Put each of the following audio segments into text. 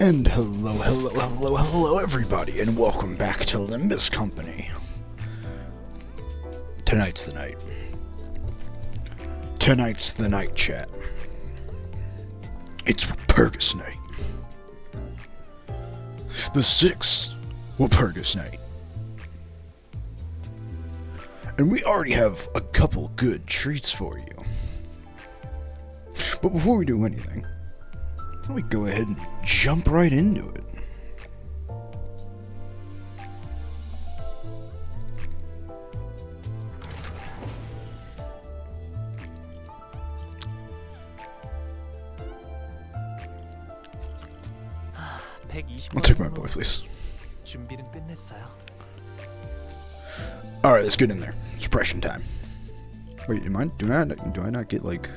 And hello everybody, and welcome back to Limbus Company. Tonight's the night. Tonight's the night, chat. It's Walpurgis night. The 6th Walpurgis night. And we already have a couple good treats for you. But before we do anything, why don't we go ahead and jump right into it? I'll take my boy, please. Alright, let's get in there. Suppression time. Wait, do I not get like...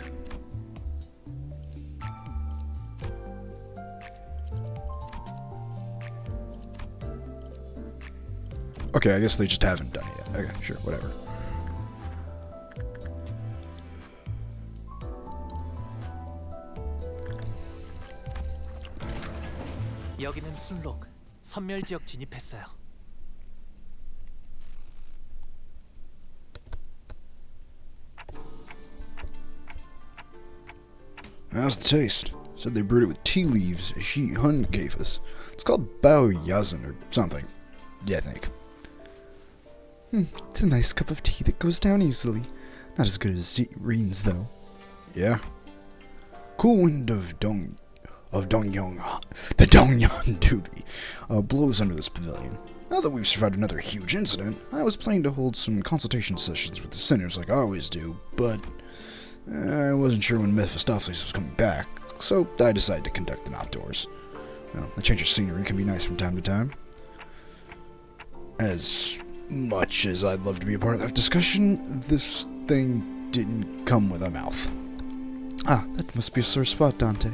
Okay, I guess they just haven't done it yet. Okay, sure, whatever. 여기는 순록, 선멸 지역 진입했어요. How's the taste? Said they brewed it with tea leaves Ji Hun gave us. It's called Bao Yazan or something. Yeah, I think. It's a nice cup of tea that goes down easily. Not as good as Reen's, though. Yeah. Cool wind of Dongyong, the Dongyong Doobie, blows under this pavilion. Now that we've survived another huge incident, I was planning to hold some consultation sessions with the sinners like I always do, but I wasn't sure when Mephistopheles was coming back, so I decided to conduct them outdoors. Well, a change of scenery can be nice from time to time. As much as I'd love to be a part of that discussion, this thing didn't come with a mouth. Ah, that must be a sore spot, Dante.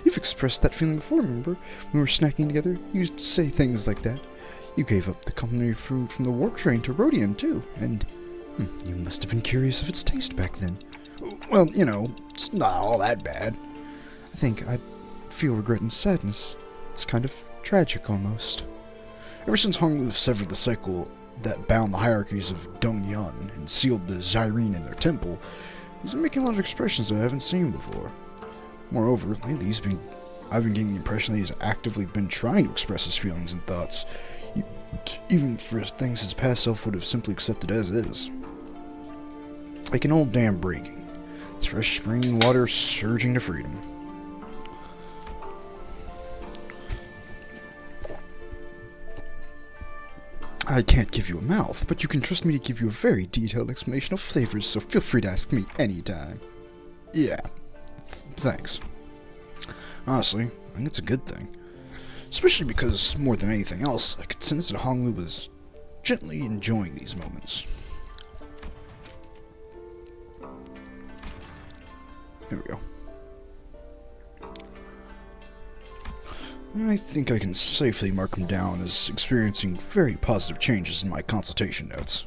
You've expressed that feeling before, remember? When we were snacking together, you used to say things like that. You gave up the complimentary food from the warp train to Rodian, too, and you must have been curious of its taste back then. Well, you know, it's not all that bad. I think I'd feel regret and sadness. It's kind of tragic, almost. Ever since Honglu severed the cycle that bound the hierarchies of Dongyun and sealed the Zyrene in their temple, he's been making a lot of expressions that I haven't seen before. Moreover, lately I've been getting the impression that he's actively been trying to express his feelings and thoughts, even for things his past self would have simply accepted as is. Like an old dam breaking, its fresh spring water surging to freedom. I can't give you a mouth, but you can trust me to give you a very detailed explanation of flavors, so feel free to ask me anytime. Yeah, thanks. Honestly, I think it's a good thing. Especially because, more than anything else, I could sense that Honglu was gently enjoying these moments. There we go. I think I can safely mark him down as experiencing very positive changes in my consultation notes.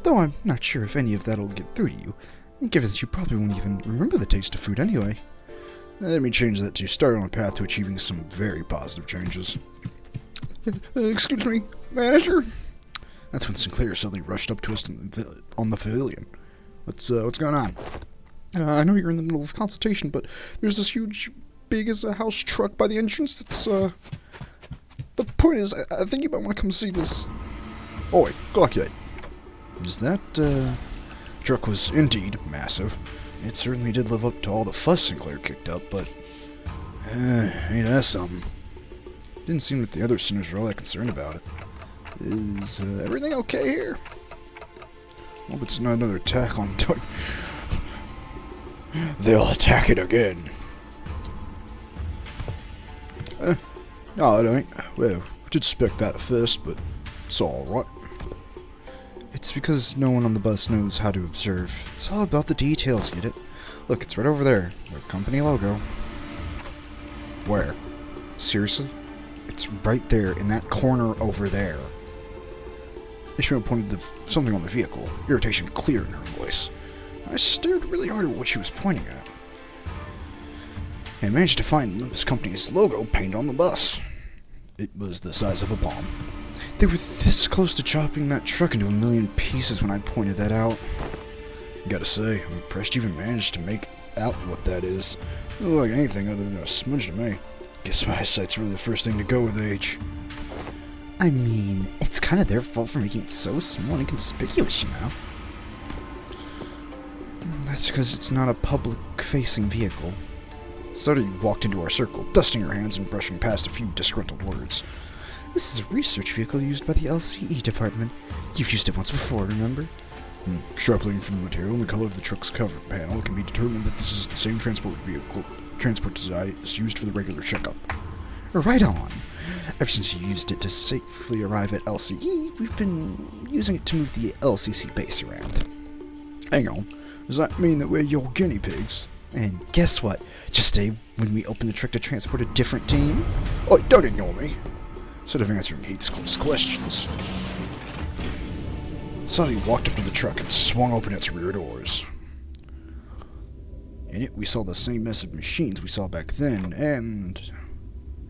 Though I'm not sure if any of that'll get through to you, given that you probably won't even remember the taste of food anyway. Let me change that to start on a path to achieving some very positive changes. Excuse me, manager? That's when Sinclair suddenly rushed up to us on the pavilion. What's going on? I know you're in the middle of consultation, but there's this huge, big as a house truck by the entrance that's, The point is, I think you might want to come see this. Oi, Glockye. That truck was indeed massive. It certainly did live up to all the fuss Sinclair kicked up, but ain't that something? Didn't seem that the other sinners were all that concerned about it. Is everything okay here? Hope it's not another attack on They'll attack it again. No, it ain't. Well, I did suspect that at first, but it's alright. It's because no one on the bus knows how to observe. It's all about the details, get it? Look, it's right over there. The company logo. Where? Seriously? It's right there, in that corner over there. Ishmael pointed to something on the vehicle, irritation clear in her voice. I stared really hard at what she was pointing at. and managed to find Limbus Company's logo painted on the bus. It was the size of a palm. They were this close to chopping that truck into a million pieces when I pointed that out. Gotta say, I'm impressed you even managed to make out what that is. Doesn't look like anything other than a smudge to me. Guess my eyesight's really the first thing to go with age. I mean, it's kind of their fault for making it so small and inconspicuous, you know? That's because it's not a public-facing vehicle. Suddenly walked into our circle, dusting her hands and brushing past a few disgruntled words. This is a research vehicle used by the LCE department. You've used it once before, remember? Extrapolating from the material and the color of the truck's cover panel, it can be determined that this is the same transport design as used for the regular checkup. Right on. Ever since you used it to safely arrive at LCE, we've been using it to move the LCC base around. Hang on, does that mean that we're your guinea pigs? And guess what? Just today, when we opened the truck to transport a different team... Oh, don't ignore me. Instead of answering Heath's close questions. Sonny walked up to the truck and swung open its rear doors. In it, we saw the same mess of machines we saw back then, and...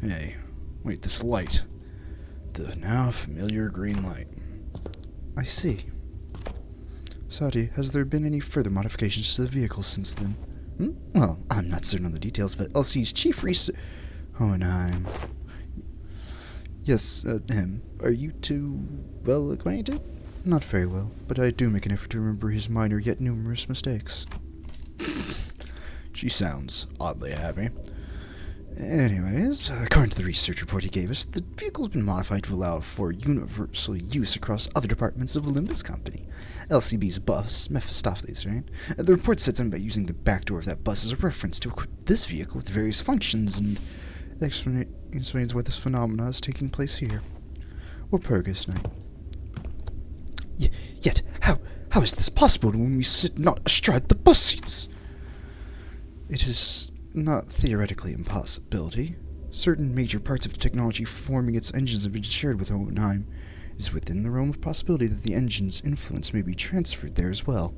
Hey, wait, this light. The now familiar green light. I see. Sadi, has there been any further modifications to the vehicle since then? Well, I'm not certain on the details, but LC's chief research... Oh, and I'm... Yes, him. Are you two well acquainted? Not very well, but I do make an effort to remember his minor yet numerous mistakes. She sounds oddly happy. Anyways, according to the research report he gave us, the vehicle's been modified to allow for universal use across other departments of the Limbus Company. LCB's bus, Mephistopheles, right? The report said something about using the back door of that bus as a reference to equip this vehicle with various functions, and explains why this phenomena is taking place here. Or Purgus night. Yet, how is this possible when we sit not astride the bus seats? It is not theoretically impossibility. Certain major parts of the technology forming its engines have been shared with Hohenheim. It is within the realm of possibility that the engine's influence may be transferred there as well.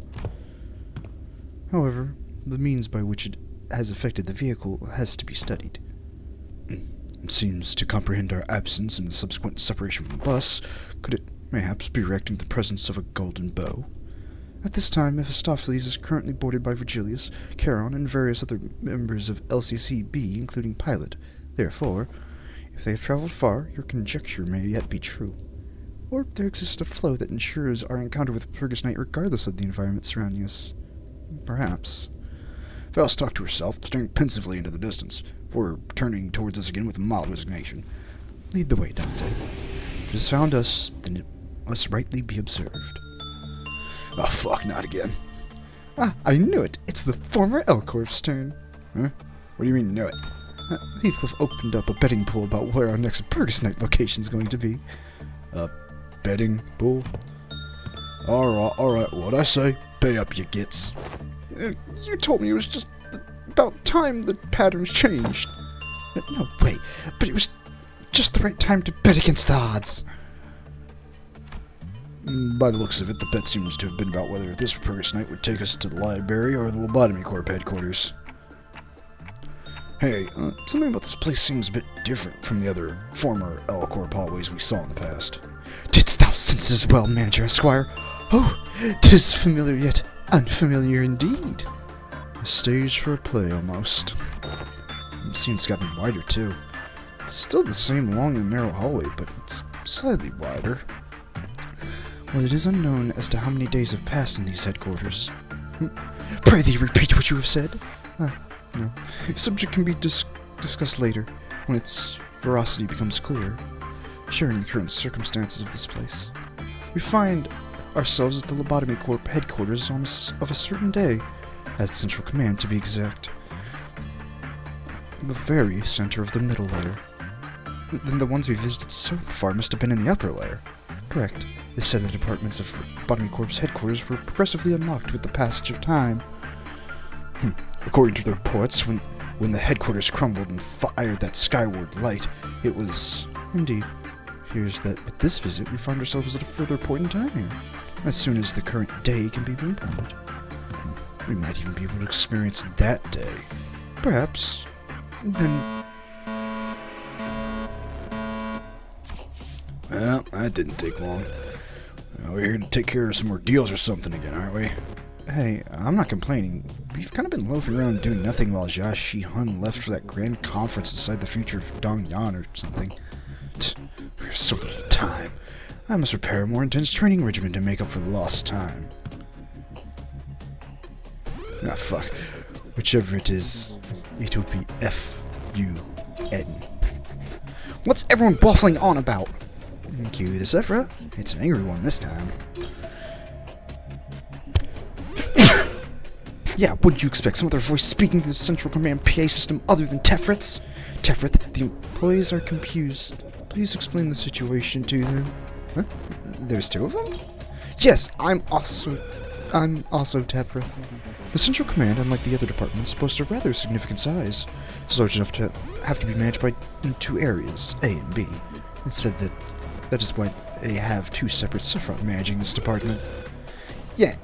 However, the means by which it has affected the vehicle has to be studied. It seems to comprehend our absence and the subsequent separation from the bus. Could it mayhaps be reacting to the presence of a golden bow? At this time, Mephistopheles is currently boarded by Virgilius, Charon, and various other members of LCCB, including Pilot. Therefore, if they have traveled far, your conjecture may yet be true. Or there exists a flow that ensures our encounter with Purgus Night regardless of the environment surrounding us. Perhaps. Faust talked to herself, staring pensively into the distance, before turning towards us again with mild resignation. Lead the way, Dante. If it has found us, then it must rightly be observed. Oh, fuck, not again. Ah, I knew it. It's the former Elcorp's turn. Huh? What do you mean, know it? Heathcliff opened up a betting pool about where our next Purgus Night location is going to be. A betting pool? Alright, what'd I say? Pay up, you gits. You told me it was just about time the patterns changed. No way, but it was just the right time to bet against the odds. By the looks of it, the bet seems to have been about whether this Purgus Night would take us to the library or the Lobotomy Corp headquarters. Hey, something about this place seems a bit different from the other former L Corp hallways we saw in the past. Didst thou sense as well, Manager Esquire? Oh, 'tis familiar yet unfamiliar indeed. A stage for a play, almost. It seems it's gotten wider, too. It's still the same long and narrow hallway, but it's slightly wider. Well, it is unknown as to how many days have passed in these headquarters. Pray thee repeat what you have said. No. The subject can be discussed later, when its veracity becomes clearer, sharing the current circumstances of this place. We find ourselves at the Lobotomy Corp headquarters of a certain day, at Central Command to be exact. The very center of the middle layer. Then the ones we visited so far must have been in the upper layer. Correct. They said the departments of Lobotomy Corp's headquarters were progressively unlocked with the passage of time. According to the reports, when the headquarters crumbled and fired that skyward light, it was... Indeed. Here's that with this visit, we find ourselves at a further point in time here, as soon as the current day can be pinpointed. We might even be able to experience that day. Perhaps. Then... Well, that didn't take long. We're here to take care of some more deals or something again, aren't we? Hey, I'm not complaining. We've kind of been loafing around doing nothing while Jia Shi-hun left for that grand conference to decide the future of Dongyan or something. We have so little time. I must prepare a more intense training regimen to make up for the lost time. Ah, fuck. Whichever it is, it will be F-U-N. What's everyone waffling on about? Cue the Sephra. It's an angry one this time. Yeah, what did you expect? Some other voice speaking through the Central Command PA system other than Tefrit's? Tefrit, the employees are confused. Please explain the situation to them. Huh? There's two of them? Yes, I'm also Tefrith. The Central Command, unlike the other departments, boasts a rather significant size. It's large enough to have to be managed by two areas, A and B. It said that is why they have two separate Sephiroth managing this department. Yeah,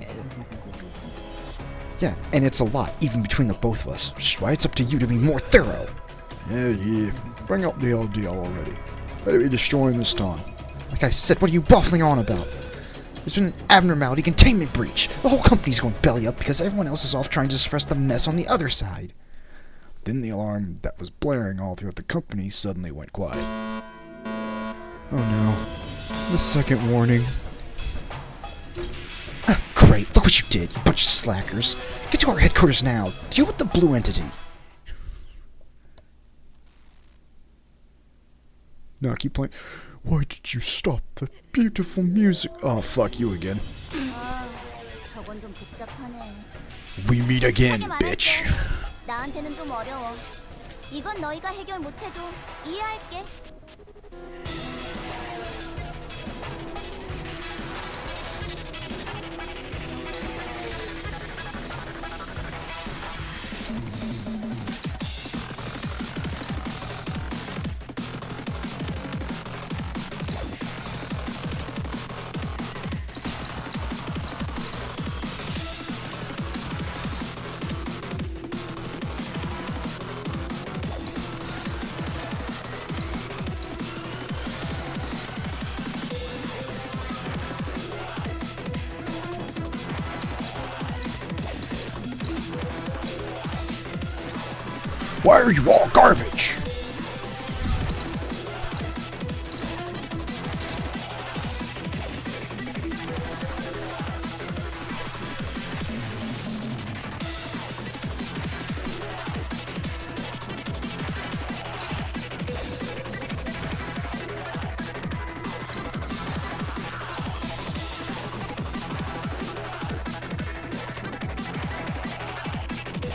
and it's a lot, even between the both of us, which is why it's up to you to be more thorough. Yeah. Bring up the old deal already. Better be destroying this time. Like I said, what are you waffling on about? There's been an abnormality containment breach. The whole company's going belly up because everyone else is off trying to suppress the mess on the other side. Then the alarm that was blaring all throughout the company suddenly went quiet. Oh no. The second warning. Great, look what you did, you bunch of slackers. Get to our headquarters now. Deal with the blue entity. No, keep playing. Why did you stop the beautiful music? Oh, fuck you again. 저건 좀 복잡하네. We meet again, bitch. 나한테는 좀 어려워. 이건 너희가 해결 못해도 이해할게. Why are you all garbage?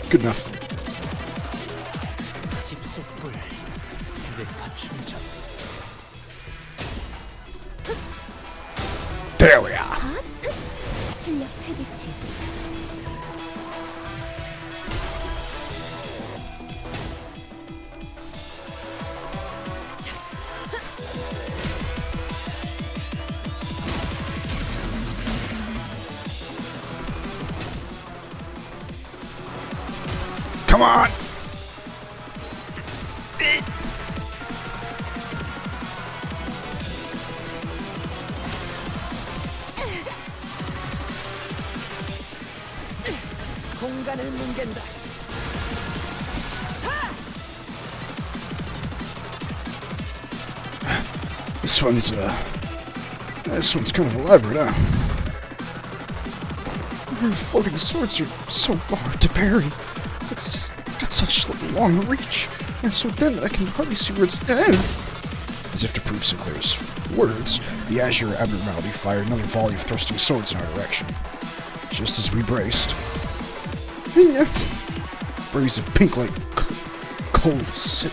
Good enough. 집속불 뇌파 충전. There we are. 출력 최대치. Come on. 공간을 뭉갠다. This one's kind of elaborate, huh? Your floating swords are so hard to parry. It's got such long reach, and so thin that I can hardly see where it's end. As if to prove Sinclair's words, the Azure Abnormality fired another volley of thrusting swords in our direction. Just as we braced, breeze of pink like coals.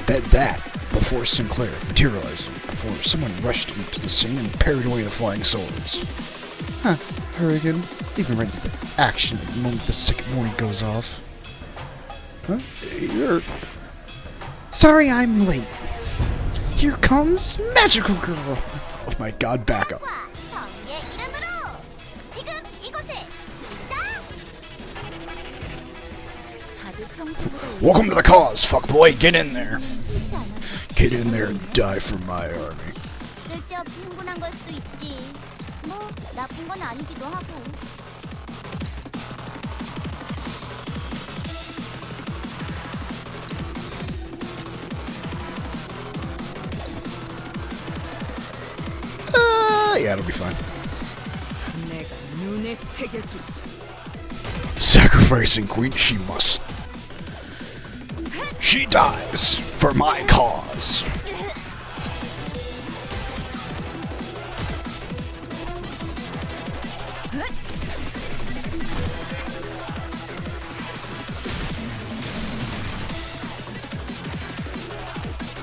That before Sinclair materializing, before someone rushed into the scene and parried away the flying swords. Huh, Harrigan, even right into the action the moment the second warning goes off. Huh? You're... Sorry I'm late. Here comes Magical Girl. Oh my god, back up. 정의 이름으로 지금 이곳에 등장! 가득 평소보다 Welcome to the cause, fuckboy. Get in there. 흔치 않아. Get in there and die for my army. 쓸데없이 흥분한 걸 수도 있지. 뭐 나쁜 건 아니기도 하고. Yeah, it'll be fine. 내가 눈에 새겨주지. Sacrificing queen, she must. She dies for my cause.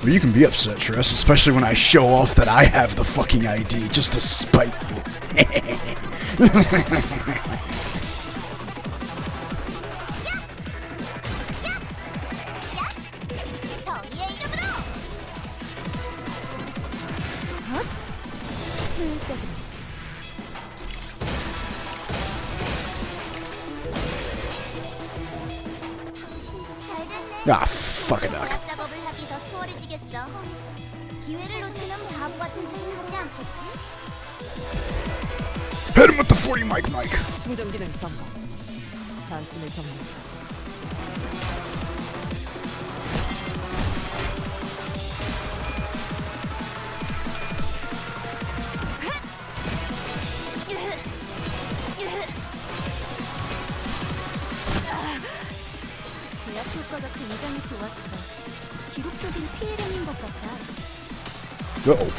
Well, you can be upset, Tress, especially when I show off that I have the fucking ID just to spite you. 정의의 이름으로. 효율적으로. 잘 됐네. Ah, fuck a duck. 제압 작업을 하기 더 수월해지겠어. 기회를 놓치면 바보 같은 짓은 하지 않겠지? Hit him with the 40 mic mic. 충전기는 점검. 단숨에 점검. 제압 효과가 굉장히 좋았어. 기록적인 피해량인 것 같아. Uh-oh.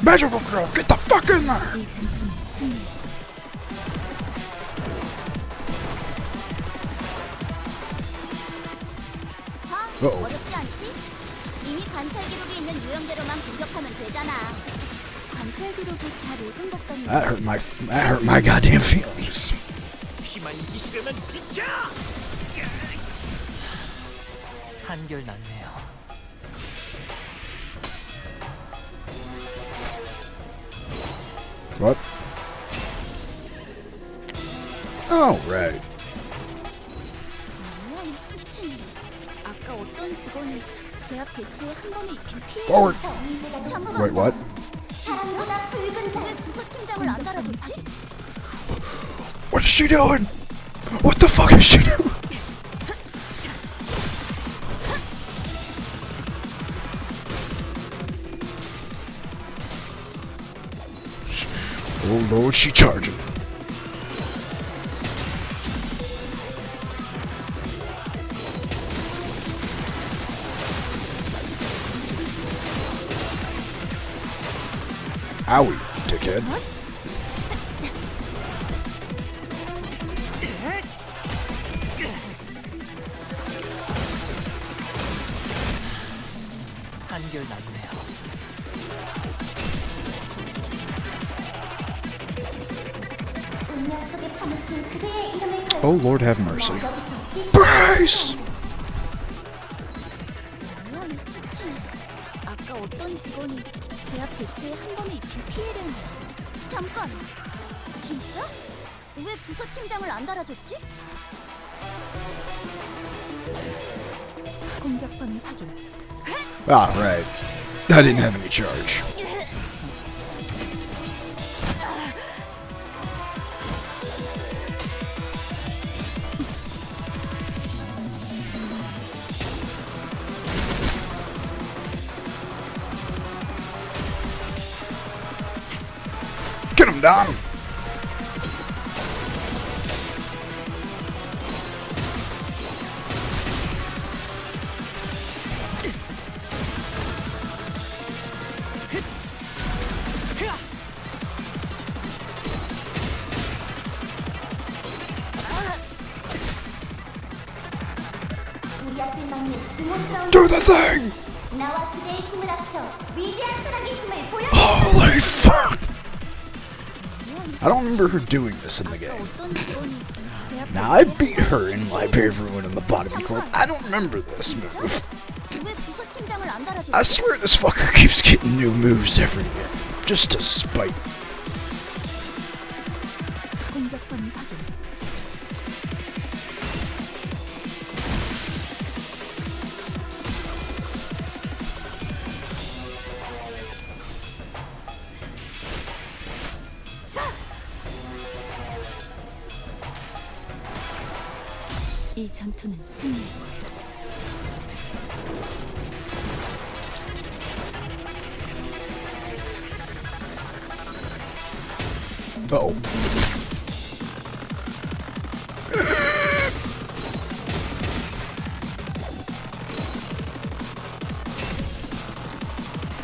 Magical girl, get the fuck in there! 이 작품의 승리. Uh-oh. 어렵지 않지? 이미 관찰 기록이 있는 유형대로만 공격하면 되잖아. 관찰 기록이 잘 읽은 것 같네. That hurt my goddamn feelings. 피만 있으면 비켜! 한결 낫네요. What? Oh, right. 뭐야 이 수치는. 아까 어떤 직원이 제압 배치에 한 번에 입힌 피해를 Forward. 잠깐. Wait, what? 사람보다 붉은 왜 부서팀장을 안 달아줬지? What is she doing? What the fuck is she doing? Oh Lord, she charging. Owie, dickhead. 한결 낫네요. 운명 속에 파묻힌 그대의 이름을 걸고 Oh Lord, have mercy. Brace! 뭐야 이 수치는. 아까 어떤 직원이 제압 배치에 한 번에 입힌 피해를. 잠깐. 진짜? 왜 부서팀장을 안 달아줬지? 공격범 확인. Ah, right. I didn't have any charge. Get him down! 우리 앞에 막는 스모스러운 Do the thing! 나와 그대의 힘을 합쳐 위대한 사랑의 힘을 보여. Holy fuck! 뭐야 이 I don't remember her doing this in the game. 어떤 직원이 제 앞에 Now, I beat her in Library of Ruin in the bottom court. I don't remember this move. 왜 부서팀장을 안 달아줘? I swear this fucker keeps getting new moves every year. Just to spite. 공격권 확인. 이 전투는 승리일 거야. Uh-oh.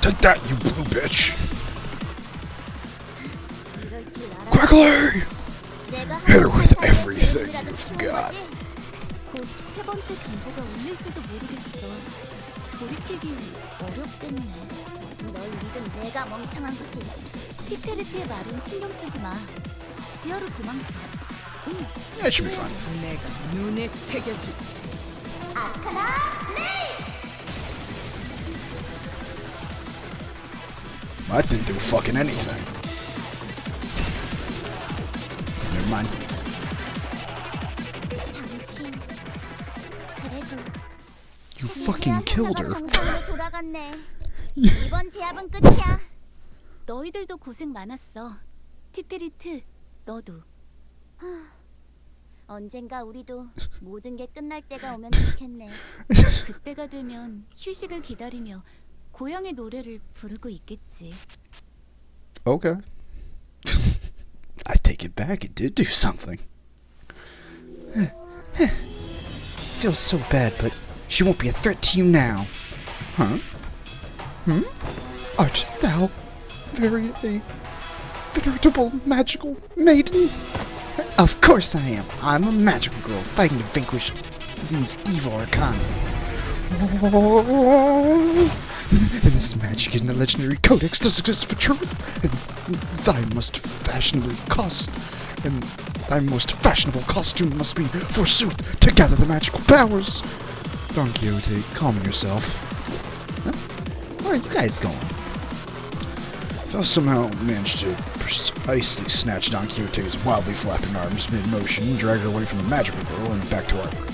Take that, you blue bitch. 이럴 줄 알아. Quickly! 내가 Hit her with 하는 everything 사람을 you've 키운 got. 거지? 곧 세 번째 경보가 울릴지도 모르겠어. 돌이키기 어렵겠네. 널 믿은 내가 멍청한 거지. 티페르트의 말은 신경 쓰지 마. 지하로 도망쳐. That should be fine. 내가 눈에 새겨주지. I didn't do fucking anything. Never mind. 당신 그래도 You fucking killed her. 정상으로 돌아갔네. 이번 제압은 끝이야. 너희들도 고생 많았어. 티페리트, 너도. 언젠가 우리도 모든 게 끝날 때가 오면 좋겠네. 그때가 되면 휴식을 기다리며 고향의 노래를 부르고 있겠지. Okay. I take it back. It did do something. Feels so bad, but she won't be a threat to you now. Huh? Art thou very a veritable magical maiden? Of course I am. I'm a magical girl fighting to vanquish these evil arcana. And this magic in the legendary codex does exist for truth, and thy most fashionable costume must be, forsooth, to gather the magical powers. Don Quixote, calm yourself. Huh? Where are you guys going? If I somehow managed to precisely snatch Don Quixote's wildly flapping arms mid-motion and drag her away from the magical girl and back to our group.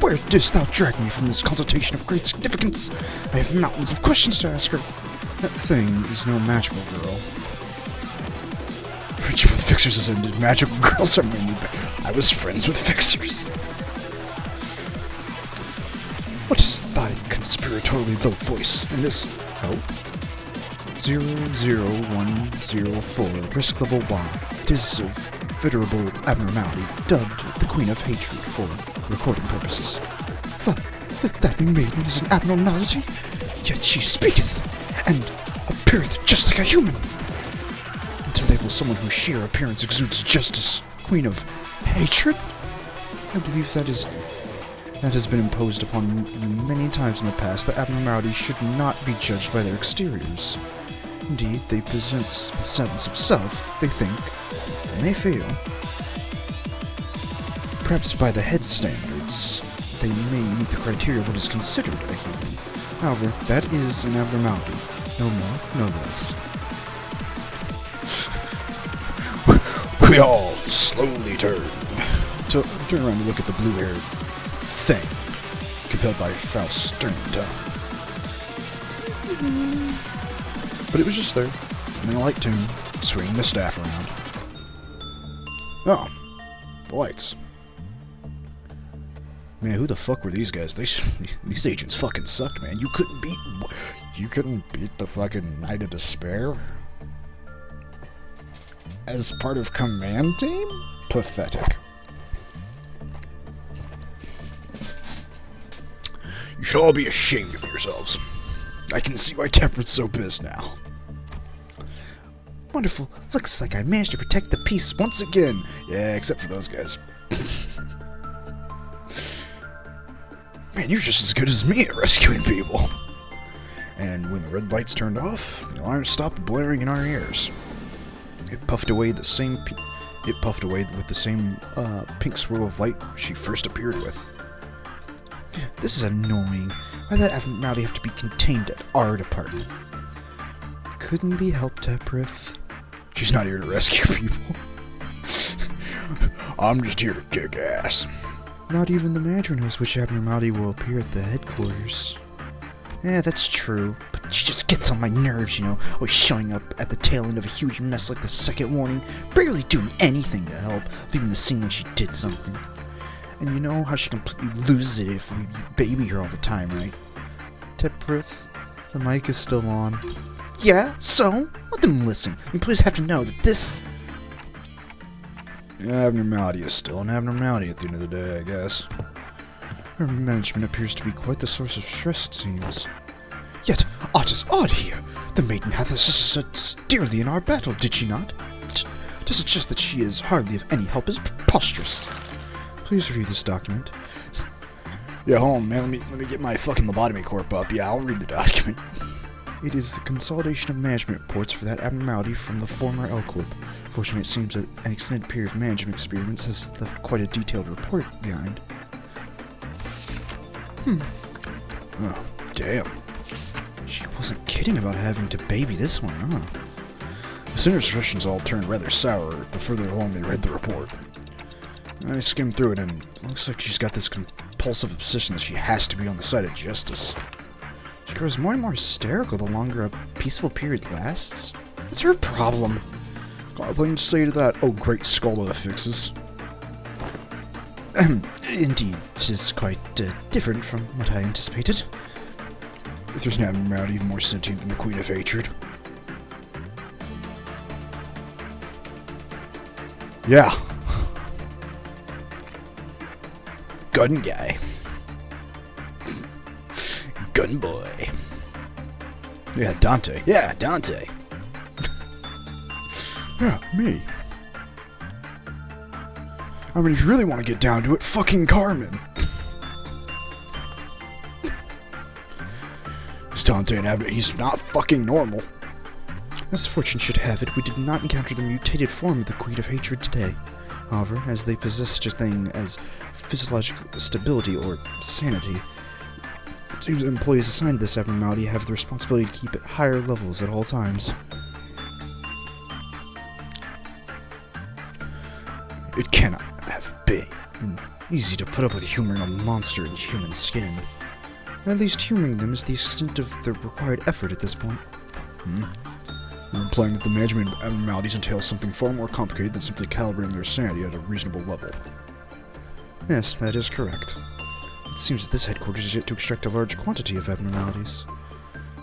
Where didst thou drag me from this consultation of great significance? I have mountains of questions to ask her. That thing is no magical girl. Friendship with fixers has ended. Magical girls are my new I was friends with fixers. What is thy conspiratorially low voice in this? Oh? 00104, risk level 1. It is of venerable abnormality, dubbed the Queen of Hatred for recording purposes. That maiden is an abnormality, yet she speaketh, and appeareth just like a human. And to label someone whose sheer appearance exudes justice, Queen of Hatred? I believe that has been imposed upon you many times in the past, that abnormalities should not be judged by their exteriors. Indeed, they possess the sense of self, they think, and they feel. Perhaps by the head standards, they may meet the criteria of what is considered a human. However, that is an abnormality. No more, no less. We all slowly turn around to look at the blue-haired thing, compelled by Faust's stern tone. But it was just there, in a light tune, swinging the staff around. Oh, the lights. Man, who the fuck were these guys? These agents fucking sucked, man. You couldn't beat the fucking Knight of Despair? As part of command team? Pathetic. You should all be ashamed of yourselves. I can see why Tempered's so pissed now. Wonderful. Looks like I managed to protect the peace once again. Yeah, except for those guys. Man, you're just as good as me at rescuing people. And when the red lights turned off, the alarms stopped blaring in our ears. It puffed away with the same pink swirl of light she first appeared with. This is annoying. Why did that abnormality have to be contained at our department? Couldn't be helped, Eprith. She's not here to rescue people. I'm just here to kick ass. Not even the manager knows which abnormality will appear at the headquarters. Yeah, that's true, but she just gets on my nerves, you know, always showing up at the tail end of a huge mess like the second warning, barely doing anything to help, leaving the scene like she did something. And you know how she completely loses it if we baby her all the time, right? Teprith, the mic is still on. Yeah, so? Let them listen. You please have to know that this Abnormality is still an abnormality at the end of the day, I guess. Her management appears to be quite the source of stress, it seems. Yet, aught is odd here. The maiden hath assisted dearly in our battle, did she not? To suggest that she is hardly of any help is preposterous. Please review this document. Yeah, hold on, man. Let me get my fucking lobotomy corp up. Yeah, I'll read the document. It is the consolidation of management reports for that abnormality from the former L Corp. Fortunately, it seems that an extended period of management experience has left quite a detailed report behind. Oh, damn. She wasn't kidding about having to baby this one, huh? The Senator's expressions all turned rather sour the further along they read the report. I skimmed through it, and it looks like she's got this compulsive obsession that she has to be on the side of justice. She grows more and more hysterical the longer a peaceful period lasts. What's her problem? Got nothing to say to that, oh great scholar of fixes. Indeed, it is quite different from what I anticipated. There's an abnormality even more sentient than the Queen of Hatred. Yeah. Gun guy. Gun boy. Yeah, Dante. Yeah, Dante. Yeah, me. I mean, if you really want to get down to it, fucking Carmen. Is Dante an abnormal? He's not fucking normal. As fortune should have it, we did not encounter the mutated form of the Queen of Hatred today. However, as they possess such a thing as physiological stability or sanity, it seems that employees assigned to this abnormality have the responsibility to keep at higher levels at all times. It cannot have been easy to put up with humoring a monster in human skin. At least humoring them is the extent of the required effort at this point. You're implying that the management of abnormalities entails something far more complicated than simply calibrating their sanity at a reasonable level. Yes, that is correct. It seems that this headquarters is yet to extract a large quantity of abnormalities.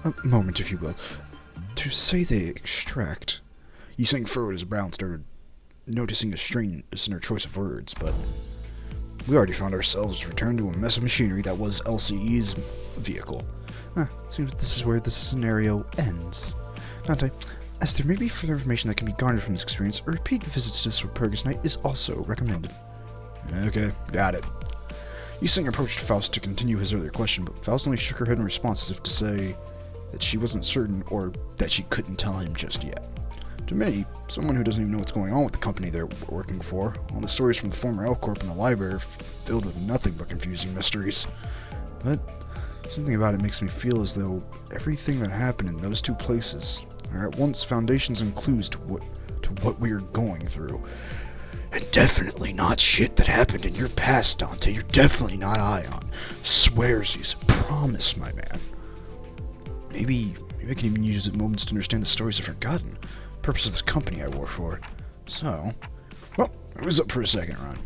A moment, if you will. To say they extract... You sang forward as Brown started noticing a strain in her choice of words, but we already found ourselves returned to a mess of machinery that was LCE's vehicle. Seems that this is where this scenario ends. Dante, as there may be further information that can be garnered from this experience, a repeat visit to Supergus Night is also recommended. Okay, got it. Yising approached Faust to continue his earlier question, but Faust only shook her head in response as if to say that she wasn't certain or that she couldn't tell him just yet. To me, someone who doesn't even know what's going on with the company they're working for, all the stories from the former L Corp in the library are filled with nothing but confusing mysteries. But something about it makes me feel as though everything that happened in those two places are at once foundations and clues to what we are going through. And definitely not shit that happened in your past, Dante. You're definitely not Ion. Swearsies. Promise, my man. Maybe I can even use the moments to understand the stories I've forgotten. Purpose of this company I work for. So, well, who's up for a second run?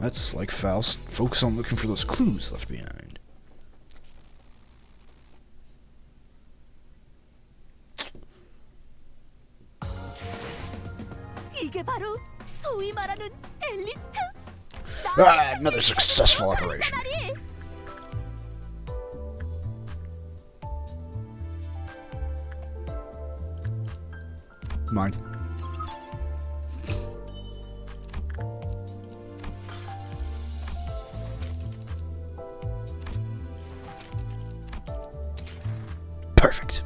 Let's, like Faust, focus on looking for those clues left behind. 이게 바로 소위 말하는 엘리트? Another successful operation. Mine. Perfect.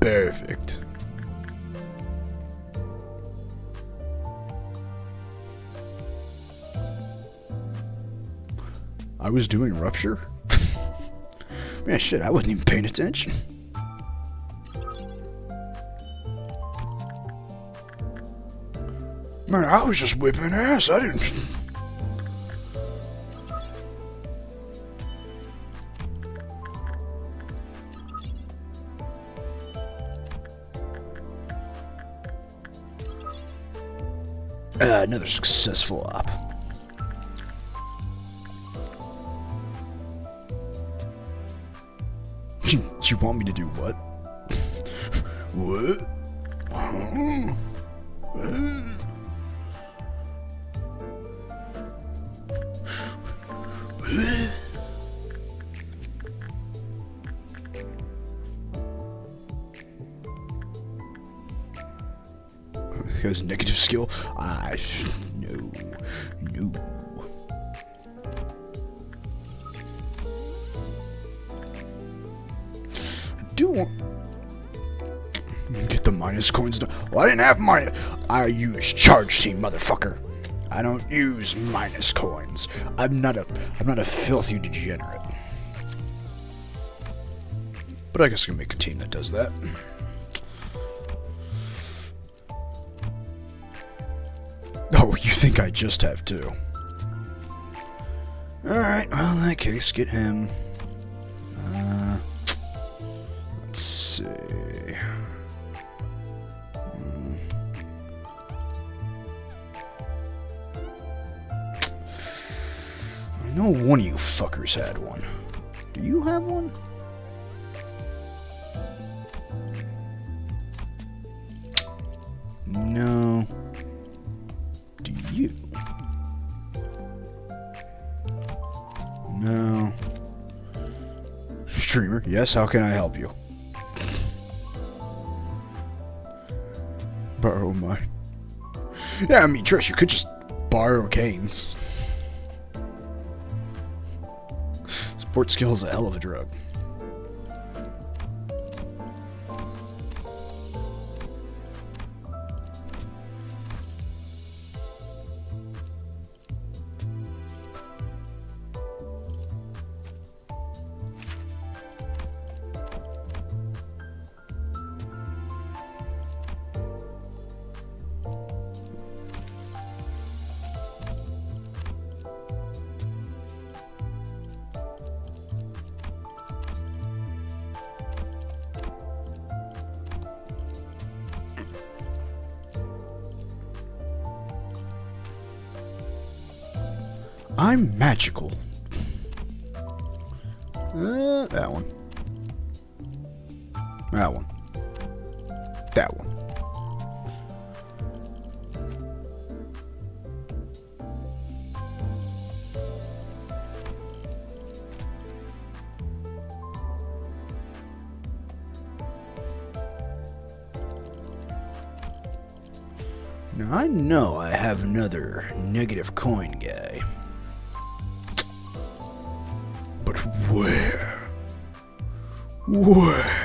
Perfect. I was doing rupture? Man, shit, I wasn't even paying attention. Man, I was just whipping ass. I didn't... Another successful op. You want me to do what? What? Has negative skill? No. I do want... Get the minus coins done. Well, I didn't have minus... I use charge team, motherfucker. I don't use minus coins. I'm not a filthy degenerate. But I guess I can make a team that does that. Oh, you think I just have two? Alright, well, in that case, get him. Let's see. I know one of you fuckers had one. Do you have one? No. Do you? No. Streamer, yes, how can I help you? Borrow mine. Yeah, I mean, Trish, you could just borrow Kane's. Sport skill is a hell of a drug. I'm magical. That one. That one. That one. Now I know I have another negative coin guy. But where? Where?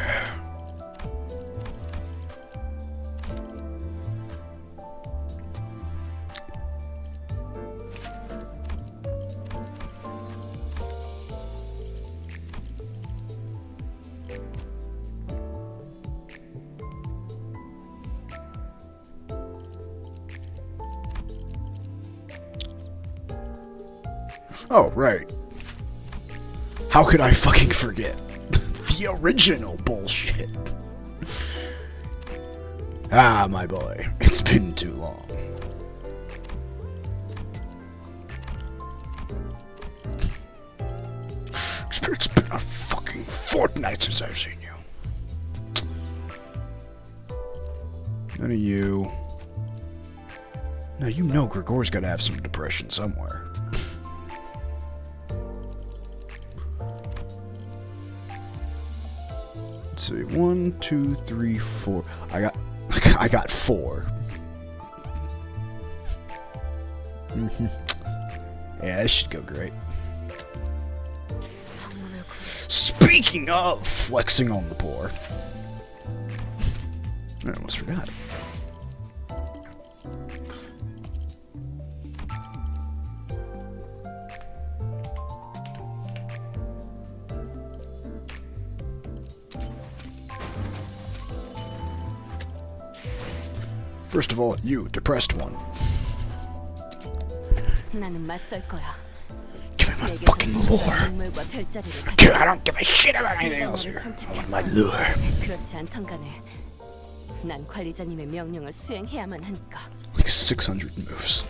Oh, right. How could I fucking forget? The original bullshit. Ah, my boy. It's been too long. It's been a fucking fortnight since I've seen you. None of you. Now you know Gregor's gotta have some depression somewhere. Let's see, 1, 2, 3, 4. I got 4. Yeah, this should go great. Speaking of flexing on the poor, I almost forgot. First of all, you, depressed one. 나는 맞설 거야. Give me my fucking lure. 동물과 별자리를 I don't give a shit about anything else here. I want my lure. 그렇지 않던 간에 난 관리자님의 명령을 수행해야만 하니까. Like 600 moves.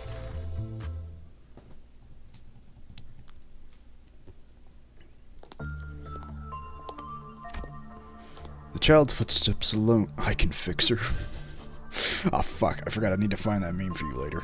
The child's footsteps alone. I can fix her. Ah, fuck. I forgot I need to find that meme for you later.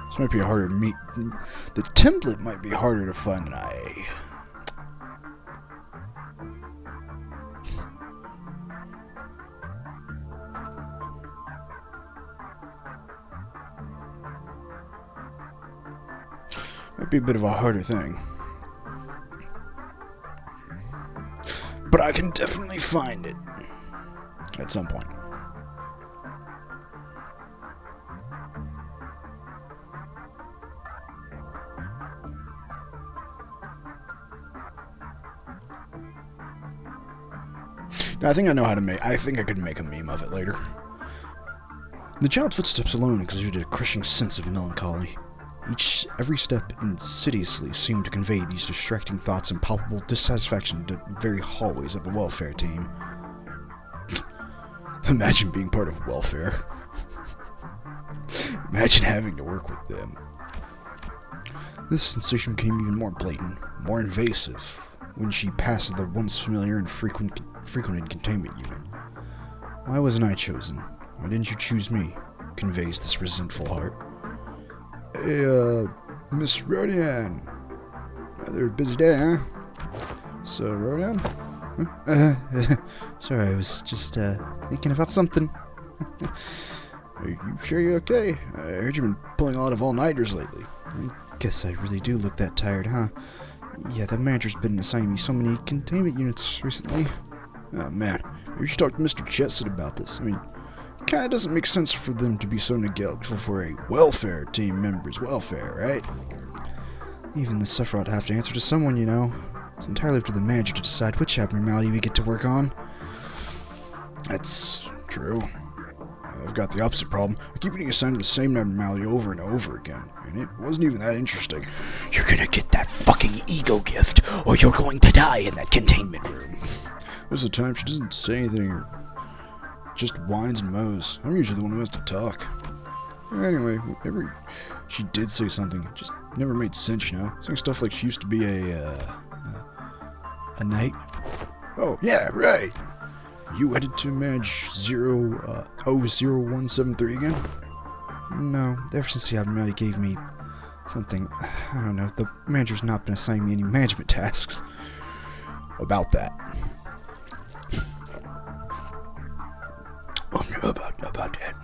This might be harder to meet. The template might be harder to find than I. Might be a bit of a harder thing. But I can definitely find it. At some point. I think I know how to make. I think I could make a meme of it later. The child's footsteps alone exuded a crushing sense of melancholy. Every step insidiously seemed to convey these distracting thoughts and palpable dissatisfaction to the very hallways of the welfare team. Imagine being part of welfare. Imagine having to work with them. This sensation became even more blatant, more invasive, when she passed the once familiar and frequented containment unit. Why wasn't I chosen? Why didn't you choose me? Conveys this resentful heart. Hey, Miss Rodian. Rather busy day, huh? So, Rodian? Huh? Sorry, I was just, thinking about something. Are you sure you're okay? I heard you've been pulling a lot of all-nighters lately. I guess I really do look that tired, huh? Yeah, the manager's been assigning me so many containment units recently. Oh, man. You should talk to Mr. Jetson about this. I mean, it kinda doesn't make sense for them to be so neglectful for a welfare team member's welfare, right? Even the sufferer ought to have to answer to someone, you know. It's entirely up to the manager to decide which abnormality we get to work on. That's true. I've got the opposite problem. I keep getting assigned to the same abnormality over and over again, and it wasn't even that interesting. You're gonna get that fucking ego gift, or you're going to die in that containment room. Most of the time, she doesn't say anything, or just whines and mows. I'm usually the one who has to talk. Anyway, whenever she did say something, it just never made sense, you know? Saying stuff like she used to be a knight. Oh, yeah, right! You headed to manage 00173 again? No, ever since the abnormality gave me something, I don't know, the manager's not been assigning me any management tasks. About that. About that.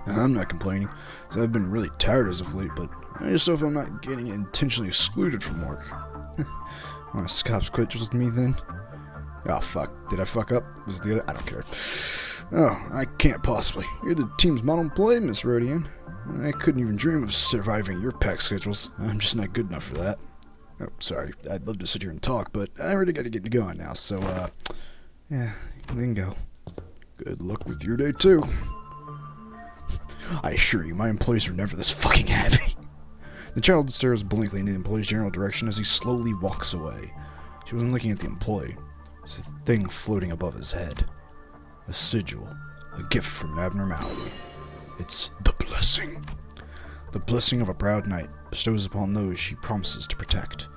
I'm not complaining, so I've been really tired as of late, but I just hope I'm not getting intentionally excluded from work. Want to cops quit just with me then? Oh, fuck. Did I fuck up? Was it the other? I don't care. Oh, I can't possibly. You're the team's model employee, Miss Rodian. I couldn't even dream of surviving your pack schedules. I'm just not good enough for that. Oh, sorry. I'd love to sit here and talk, but I really gotta get going now, so, yeah, then go. Good luck with your day, too. I assure you, my employees are never this fucking happy. The child stares blankly in the employee's general direction as he slowly walks away. She wasn't looking at the employee. It's a thing floating above his head. A sigil. A gift from an abnormality. It's the blessing. The blessing of a proud knight bestows upon those she promises to protect.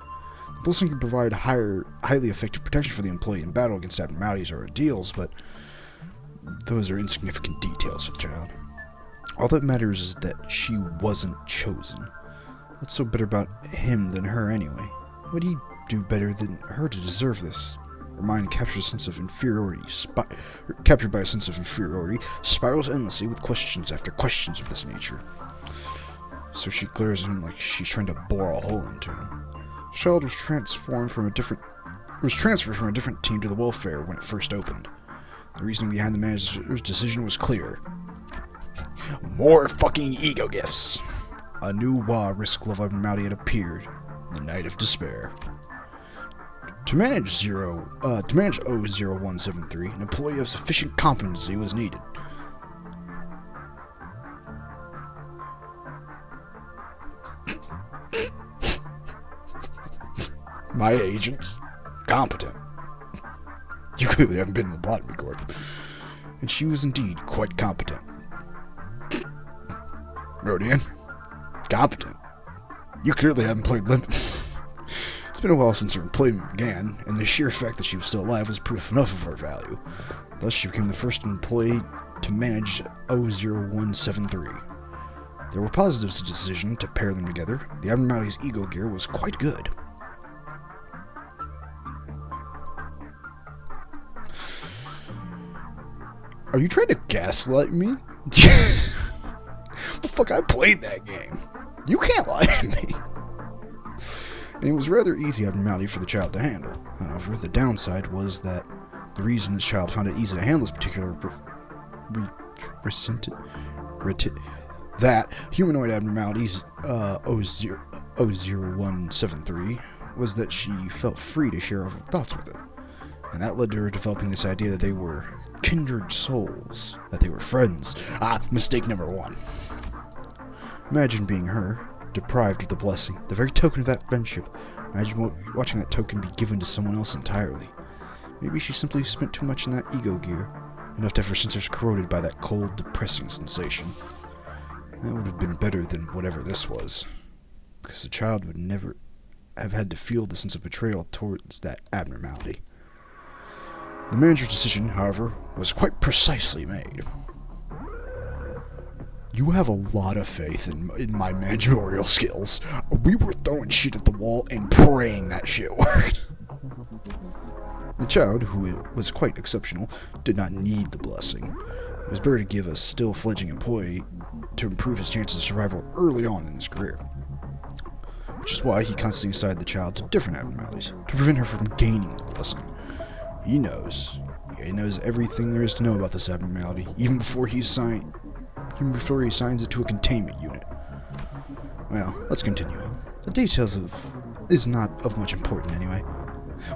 The blessing can provide highly effective protection for the employee in battle against abnormalities or ordeals, but those are insignificant details for the child. All that matters is that she wasn't chosen. What's so better about him than her anyway? What do you do better than her to deserve this? Her mind captured by a sense of inferiority, spirals endlessly with questions after questions of this nature. So she glares at him like she's trying to bore a hole into him. The child was transferred from a different team to the welfare when it first opened. The reasoning behind the manager's decision was clear. More fucking ego gifts. A new risk level abnormality had appeared. The Night of Despair. To manage O0173, an employee of sufficient competency was needed. My agent's competent. You clearly haven't been in the botany court. And she was indeed quite competent. Rodian, competent. You clearly haven't played Limbus. It's been a while since her employment began, and the sheer fact that she was still alive was proof enough of her value. Thus, she became the first employee to manage O0173. There were positives to the decision to pair them together. The abnormality's ego gear was quite good. Are you trying to gaslight me? The fuck, I played that game. You can't lie to me. And it was rather easy abnormality for the child to handle. However, the downside was that the reason this child found it easy to handle this particular that humanoid abnormalities O0173 was that she felt free to share her thoughts with it. And that led to her developing this idea that they were kindred souls, that they were friends. Mistake number one. Imagine being her, deprived of the blessing, the very token of that friendship. Imagine watching that token be given to someone else entirely. Maybe she simply spent too much in that ego gear, enough to have her sensors corroded by that cold, depressing sensation. That would have been better than whatever this was, because the child would never have had to feel the sense of betrayal towards that abnormality. The manager's decision, however, was quite precisely made. You have a lot of faith in my managerial skills. We were throwing shit at the wall and praying that shit worked. The child, who was quite exceptional, did not need the blessing. It was better to give a still-fledgling employee to improve his chances of survival early on in his career. Which is why he constantly assigned the child to different abnormalities, to prevent her from gaining the blessing. He knows everything there is to know about this abnormality, even before he assigns it to a containment unit. Well, let's continue. The details is not of much importance anyway.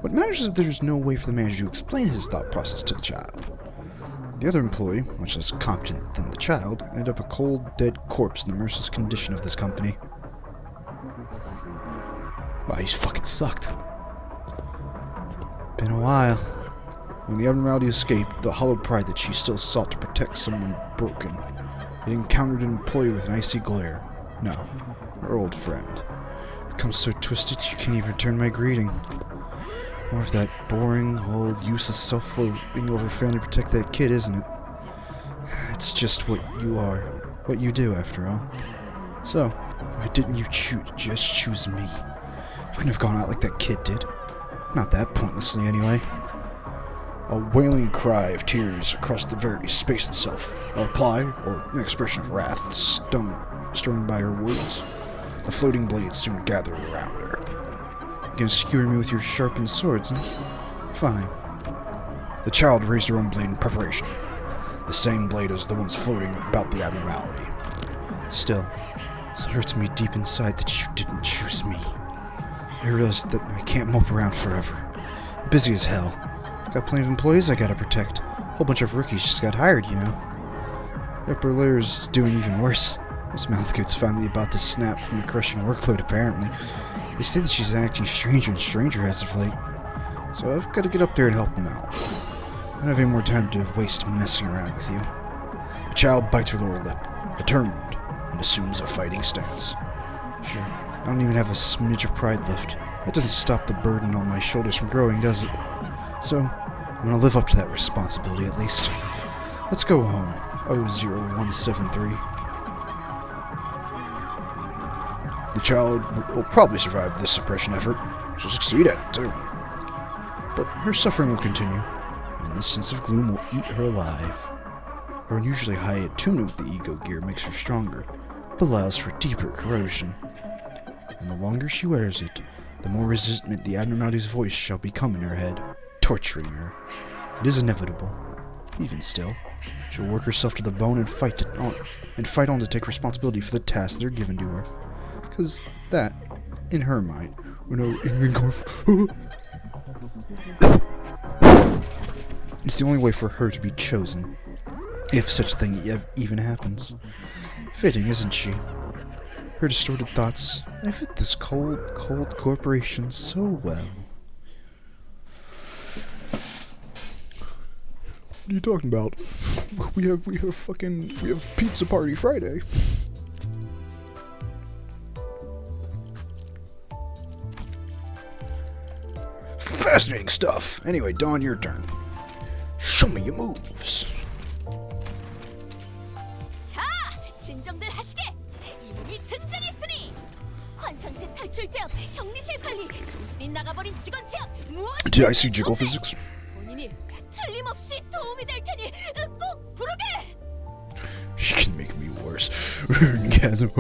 What matters is that there's no way for the manager to explain his thought process to the child. The other employee, much less competent than the child, ended up a cold, dead corpse in the merciless condition of this company. Wow, he's fucking sucked. Been a while. When the abnormality escaped, the hollow pride that she still sought to protect someone broken, it encountered an employee with an icy glare. No, her old friend. Become so twisted you can't even return my greeting. More of that boring, old, useless self-loathing over failing to protect that kid, isn't it? It's just what you are, what you do, after all. So, why didn't you just choose me? You couldn't have gone out like that kid did. Not that pointlessly, anyway. A wailing cry of tears across the very space itself. A reply, or an expression of wrath, stung by her words. The floating blades soon gathered around her. You gonna skewer me with your sharpened swords, huh? Fine. The child raised her own blade in preparation. The same blade as the ones floating about the abnormality. Still, it hurts me deep inside that you didn't choose me. I realized that I can't mope around forever. I'm busy as hell. Got plenty of employees I gotta protect. A whole bunch of rookies just got hired, you know. The upper layer's doing even worse. This mouthgood's finally about to snap from the crushing workload, apparently. They say that she's acting stranger and stranger as of late. So I've gotta get up there and help them out. I don't have any more time to waste messing around with you. child bites her lower lip, determined, and assumes a fighting stance. Sure, I don't even have a smidge of pride left. That doesn't stop the burden on my shoulders from growing, does it? So, I'm gonna live up to that responsibility at least. Let's go home. 00173. The child will probably survive this suppression effort. She'll succeed at it, too. But her suffering will continue, and this sense of gloom will eat her alive. Her unusually high attunement with the ego gear makes her stronger, but allows for deeper corrosion. And the longer she wears it, the more resentment the abnormality's voice shall become in her head, torturing her. It is inevitable. Even still, she'll work herself to the bone and fight on to take responsibility for the tasks that are given to her. Because that, in her mind, it's the only way for her to be chosen, if such a thing even happens. Fitting, isn't she? Her distorted thoughts, they fit this cold corporation so well. What are you talking about? We have Pizza Party Friday. Fascinating stuff. Anyway, Dawn, your turn. Show me your moves. 자, 진정들 하시게. 이 몸이 등장했으니 환상체 탈출 제압, 격리실 관리, 정신이 나가버린 직원 제압, 무엇? Did I see jiggle physics? 본인이 틀림없이 도움이 될 테니 꼭 부르게. She can make me worse. Orgasm.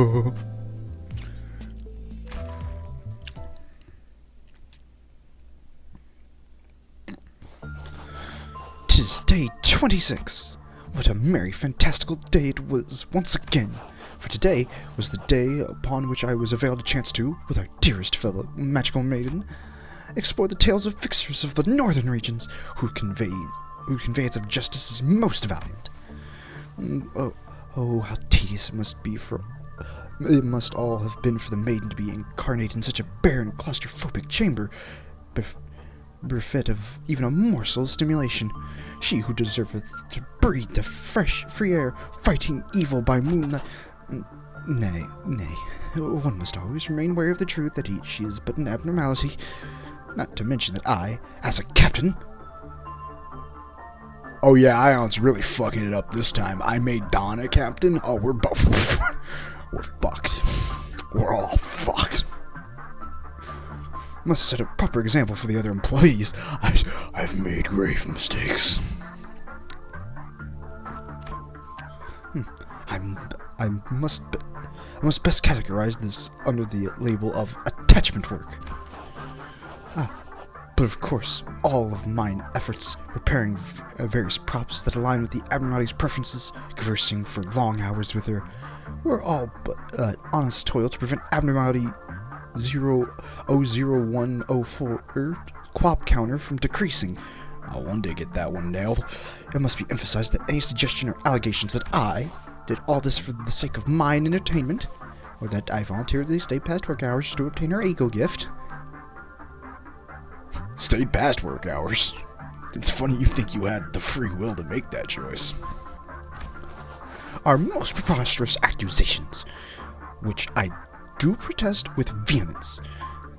'Tis day 26. What a merry, fantastical day it was once again. For today was the day upon which I was availed a chance to, with our dearest fellow magical maiden, explore the tales of fixers of the northern regions, whose conveyance of justice is most valiant. Oh, how tedious it must all have been for the maiden to be incarnate in such a barren, claustrophobic chamber, bereft of even a morsel of stimulation. She who deserveth to breathe the fresh, free air, fighting evil by moonlight. Nay, one must always remain wary of the truth that she is but an abnormality. Not to mention that I, as a captain... Oh yeah, Ion's really fucking it up this time. I made Dawn a captain. Oh, we're both... we're fucked. We're all fucked. Must set a proper example for the other employees. I've made grave mistakes. I must best categorize this under the label of attachment work. But of course, all of mine efforts preparing various props that align with the abnormality's preferences, conversing for long hours with her, were all but honest toil to prevent abnormality 00104 quap counter from decreasing. I'll one day get that one nailed. It must be emphasized that any suggestion or allegations that I did all this for the sake of mine entertainment, or that I voluntarily stayed past work hours to obtain her ego gift. Stayed past work hours? It's funny you think you had the free will to make that choice. Are most preposterous accusations, which I do protest with vehemence.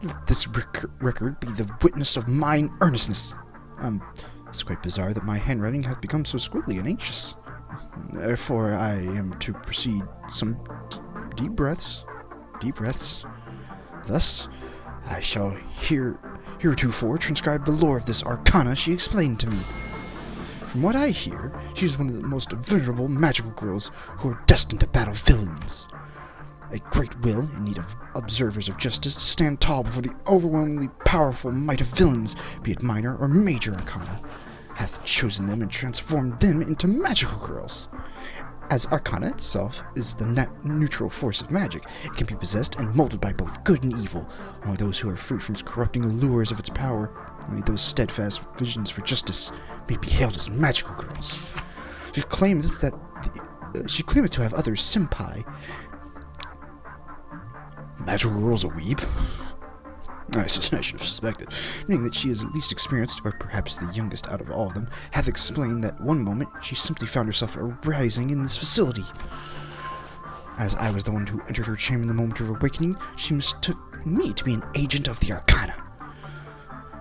Let this record be the witness of mine earnestness. It's quite bizarre that my handwriting hath become so squiggly and anxious. Therefore, I am to proceed some deep breaths. Thus, I shall heretofore transcribe the lore of this arcana she explained to me. From what I hear, she is one of the most venerable magical girls who are destined to battle villains. A great will, in need of observers of justice, to stand tall before the overwhelmingly powerful might of villains, be it minor or major arcana, hath chosen them and transformed them into magical girls. As arcana itself is the neutral force of magic, it can be possessed and molded by both good and evil. Only those who are free from corrupting allures of its power, only those steadfast with visions for justice, may be hailed as magical girls. She claimeth to have other senpai. Magical girl's a weeb? I should have suspected, meaning that she is at least experienced, or perhaps the youngest out of all of them, hath explained that one moment she simply found herself arising in this facility. As I was the one who entered her chamber in the moment of awakening, she mistook me to be an agent of the Arcana.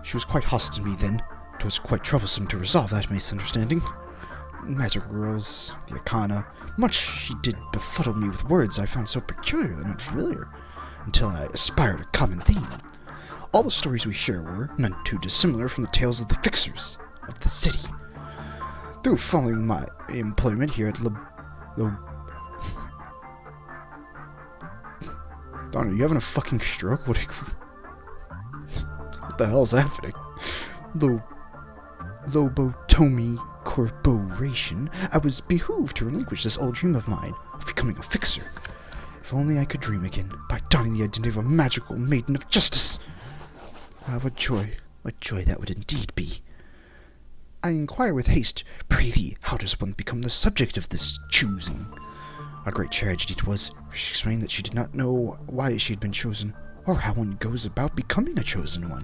She was quite hostile to me then. It was quite troublesome to resolve that misunderstanding. Magical girls, the Arcana, much she did befuddle me with words I found so peculiar and unfamiliar, until I espied a common theme. All the stories we share were none too dissimilar from the tales of the fixers of the city. Through following my employment here at Donna, you having a fucking stroke? What the hell's happening? Lobotomy Corporation, I was behooved to relinquish this old dream of mine of becoming a fixer. If only I could dream again, by donning the identity of a magical maiden of justice. Ah, what joy that would indeed be. I inquire with haste, prithee, how does one become the subject of this choosing? A great tragedy it was, for she explained that she did not know why she had been chosen, or how one goes about becoming a chosen one.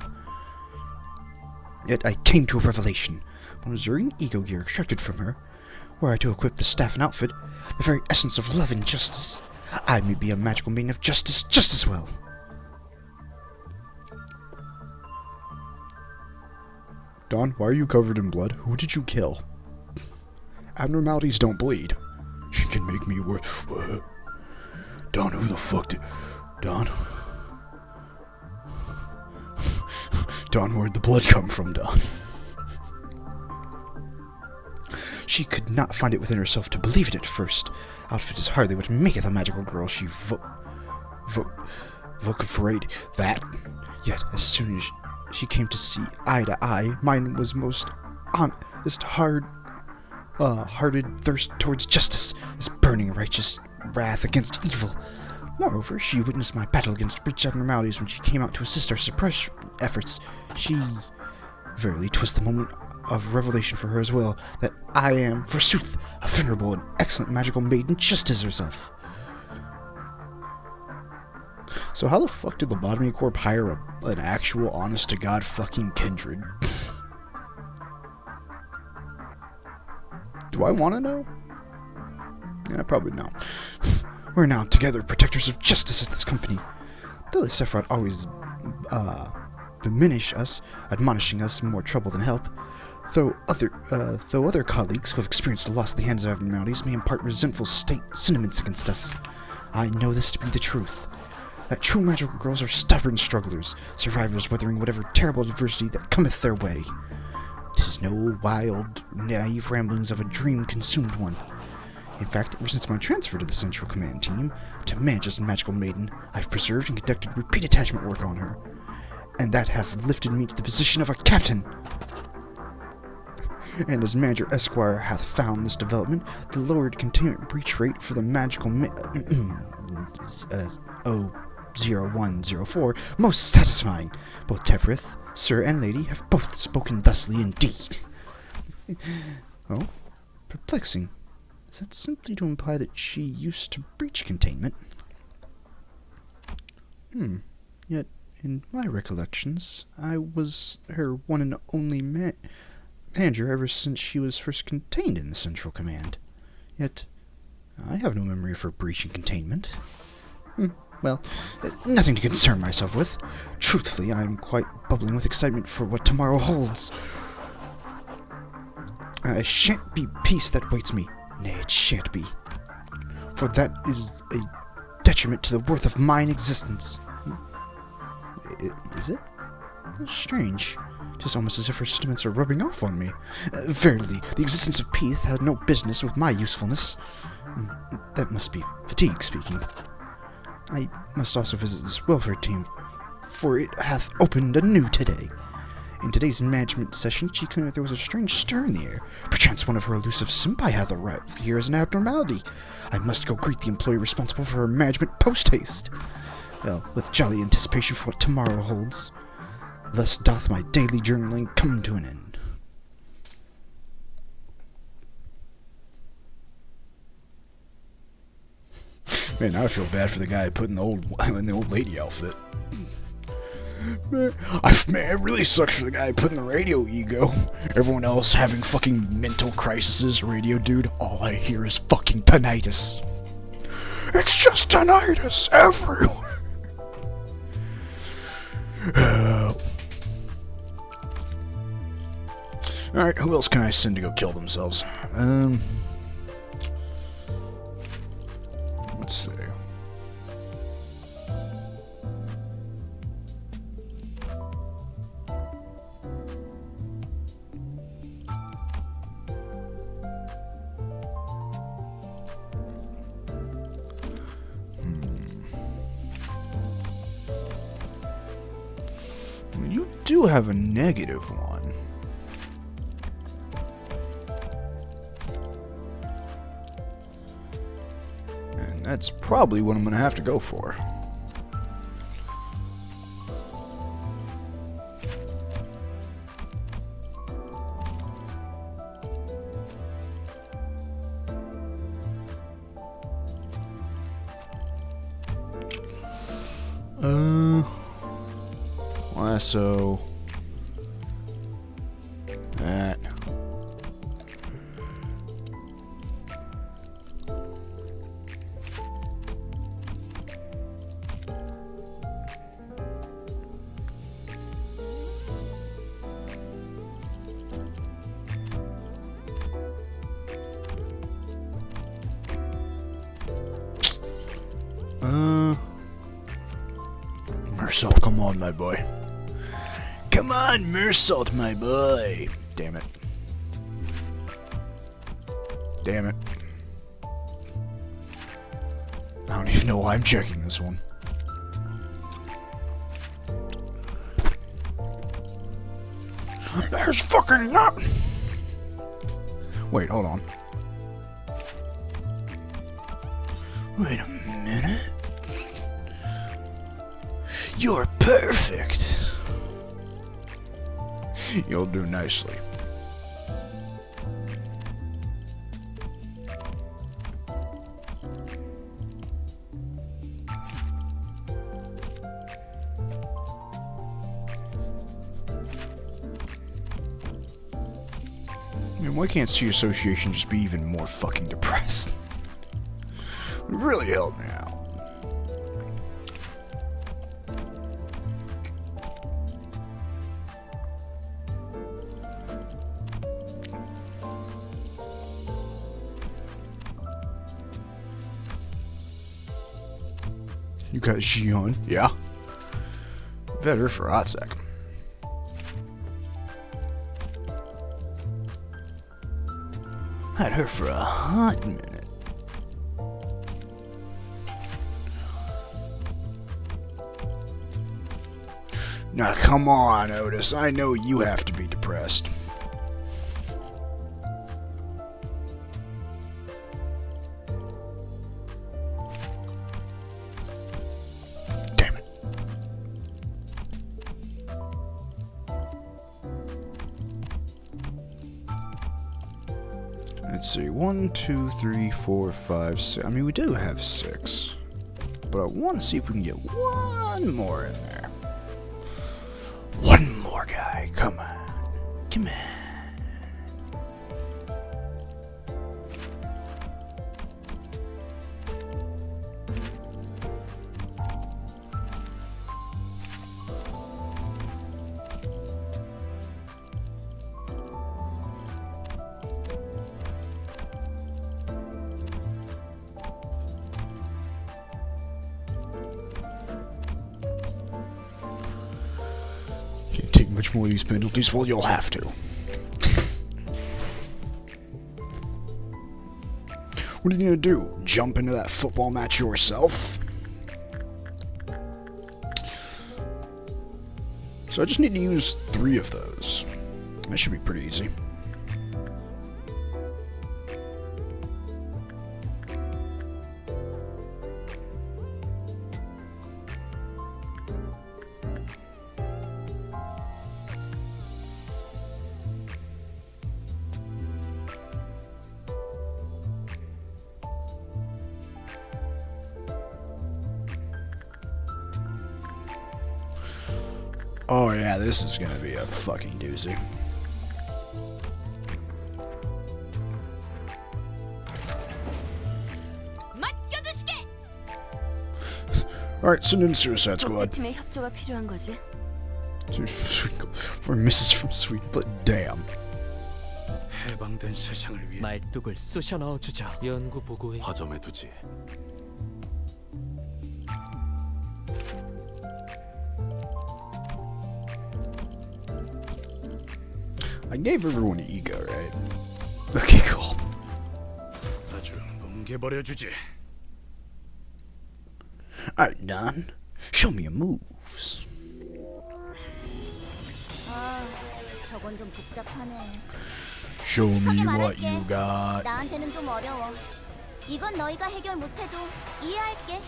Yet I came to a revelation, when observing ego gear extracted from her, were I to equip the staff and outfit, the very essence of love and justice, I may be a magical maiden of justice just as well. Dawn, why are you covered in blood? Who did you kill? Abnormalities don't bleed. She can make me worse. What? Dawn, who the fuck did... Dawn? Dawn, where'd the blood come from, Dawn? She could not find it within herself to believe it at first. Outfit is hardly what maketh a magical girl. She vociferated that. Yet, as soon as she came to see eye to eye, mine was most honest, hearted thirst towards justice, this burning righteous wrath against evil. Moreover, she witnessed my battle against breach abnormalities when she came out to assist our suppression efforts. Verily, 'twas the moment of revelation for her as well, that I am, forsooth, a venerable and excellent magical maiden just as herself. So how the fuck did the Lobotomy Corp hire an actual honest-to-God fucking kindred? Do I want to know? Yeah, probably no. We're now together protectors of justice at this company. Though the Sephiroth always admonishing us more trouble than help. Though other colleagues who have experienced the loss of the hands of abnormalities may impart resentful sentiments against us, I know this to be the truth. That true magical girls are stubborn strugglers, survivors weathering whatever terrible adversity that cometh their way. 'Tis no wild, naive ramblings of a dream-consumed one. In fact, ever since my transfer to the Central Command team, to manage this magical maiden, I've preserved and conducted repeat attachment work on her, and that hath lifted me to the position of a captain. And as Manager Esquire hath found this development, the lowered containment breach rate for the magical 0104 most satisfying. Both Tevrith, Sir and Lady, have both spoken thusly indeed. Oh, perplexing. Is that simply to imply that she used to breach containment? Yet, in my recollections, I was her one and only manager ever since she was first contained in the Central Command. Yet, I have no memory of her breaching containment. Well, nothing to concern myself with. Truthfully, I am quite bubbling with excitement for what tomorrow holds. It shan't be peace that waits me. Nay, it shan't be. For that is a detriment to the worth of mine existence. Is it? Strange. It is almost as if her sentiments are rubbing off on me. Verily, the existence of peace had no business with my usefulness. That must be fatigue speaking. I must also visit this welfare team, for it hath opened anew today. In today's management session, she claimed that there was a strange stir in the air. Perchance one of her elusive senpai hath arrived here as an abnormality. I must go greet the employee responsible for her management post-haste. Well, with jolly anticipation for what tomorrow holds. Thus doth my daily journaling come to an end. Man, now I feel bad for the guy put in the old lady outfit. Man, it really sucks for the guy putting the radio ego. Everyone else having fucking mental crises. Radio dude, all I hear is fucking tinnitus. It's just tinnitus everywhere. Alright, who else can I send to go kill themselves? Let's see. You do have a negative one. And that's probably what I'm going to have to go for. Lasso. That. Mersault, come on, my boy. Come on, Mersault, my boy. Damn it. Damn it. I don't even know why I'm checking this one. There's fucking not. Wait, hold on. Wait a minute. You're perfect. You'll do nicely. I mean, why can't C Association just be even more fucking depressed? It would really help me out. You got Xion? Yeah. I've had her for a hot sec. Had her for a hot minute. Now come on, Otis. I know you have to be depressed. Damn it. Let's see. 1, 2, 3, 4, 5, 6. I mean, we do have 6. But I want to see if we can get one more in there. One more guy. Come on. Come on. Can't take much more of these penalties. Well, you'll have to. What are you gonna do? Jump into that football match yourself? So I just need to use 3 of those. That should be pretty easy. Oh yeah, this is gonna be a fucking doozy. Alright, send in Suicide Squad. 팀의 협조가 필요한 거지. We're Mrs. from Sweet, but damn. 해방된 세상을 위해 말뚝을 쑤셔 넣어주자. 연구 보고에 화점에 두지. I gave everyone an ego, right? Okay, cool. 아주 뭉개버려 주지. Alright, Don. Show me your moves. 아, 저건 좀 복잡하네. Show me 솔직하게 what 말할게. you got. 나한테는 좀 어려워. 이건 너희가 해결 못해도 이해할게.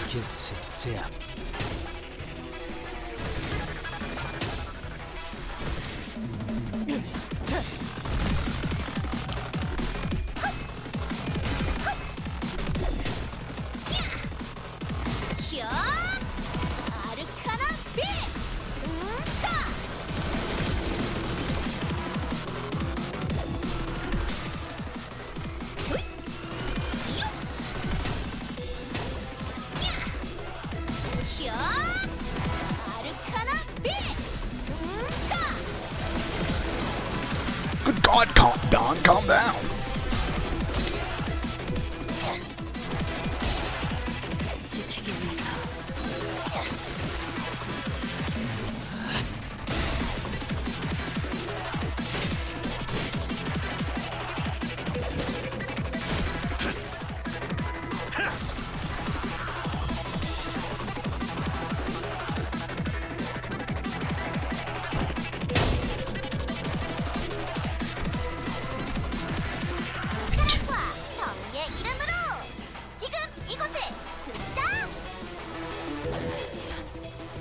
규칙 제압. 히어! 아르카나 빛! 차! 히어! 아르카나 빛! 차! Good God, Don, calm down. 지키기 위해서. 와, 성의 이름으로 지금 이곳에 등장!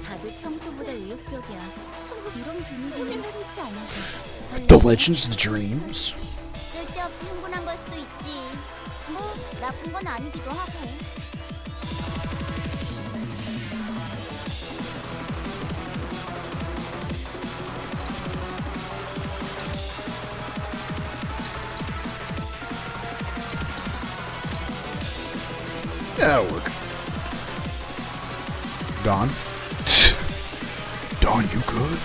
다들 평소보다 의욕적이야. 이런 분위기는 흔치 않아서. The legends, the dreams. 쓸데없이 흥분한 걸 수도 있지. 뭐 나쁜 건 아니기도 하고. Yeah, that'll work. Don? Don, you good?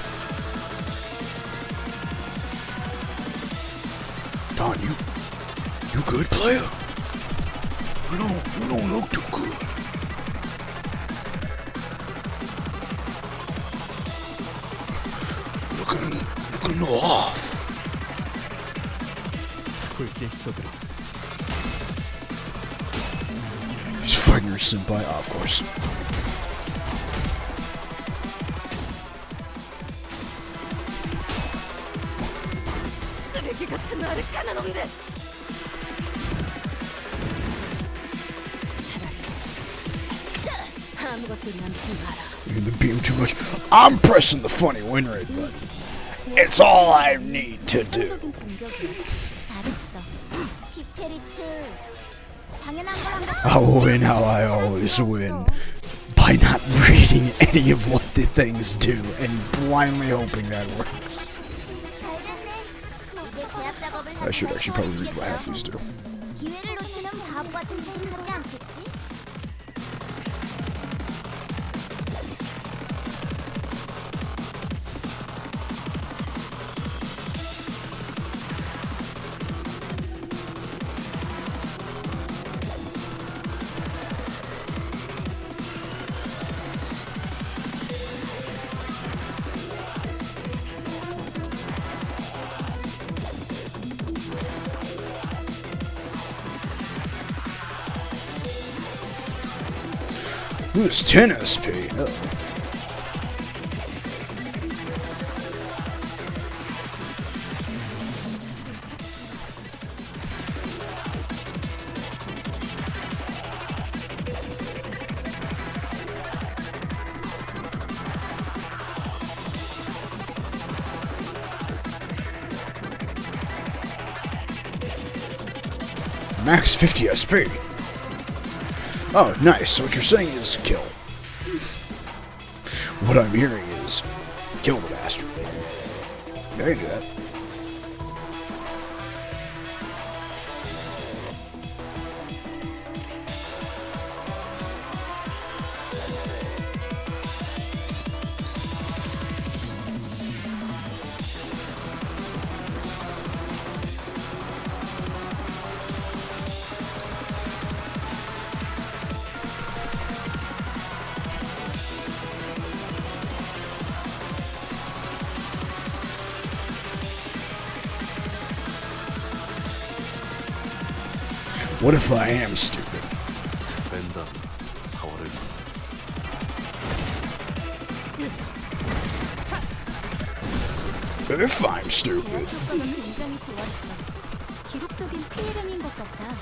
Don, you good, player? You don't look too good. Looking a little off. 불길 속으로. He's fighting your senpai, of course. 쓰레기 같은 아르카나 놈들. 차라리 아무것도 남지 마라. You're the beam too much. I'm pressing the funny win rate button. It's all I need to do. 적인 공격이야. 잘했어. 티페리트. 당연한 거란 거. I will win how I always win. By not reading any of what the things do and blindly hoping that works. 잘 됐네. 이제 제압 작업을 I should 하면 actually probably read what half these do. 기회를 놓치는 바보 같은 짓은 하지 않겠지? Lose 10 SP. Oh. Max 50 SP. Oh, nice. So what you're saying is kill. What I'm hearing is kill the bastard. I can do that. What if I am stupid? 벤담 4월을 If I'm stupid. 제압 효과가 굉장히 좋았어. 기록적인 피해량인 것 같아.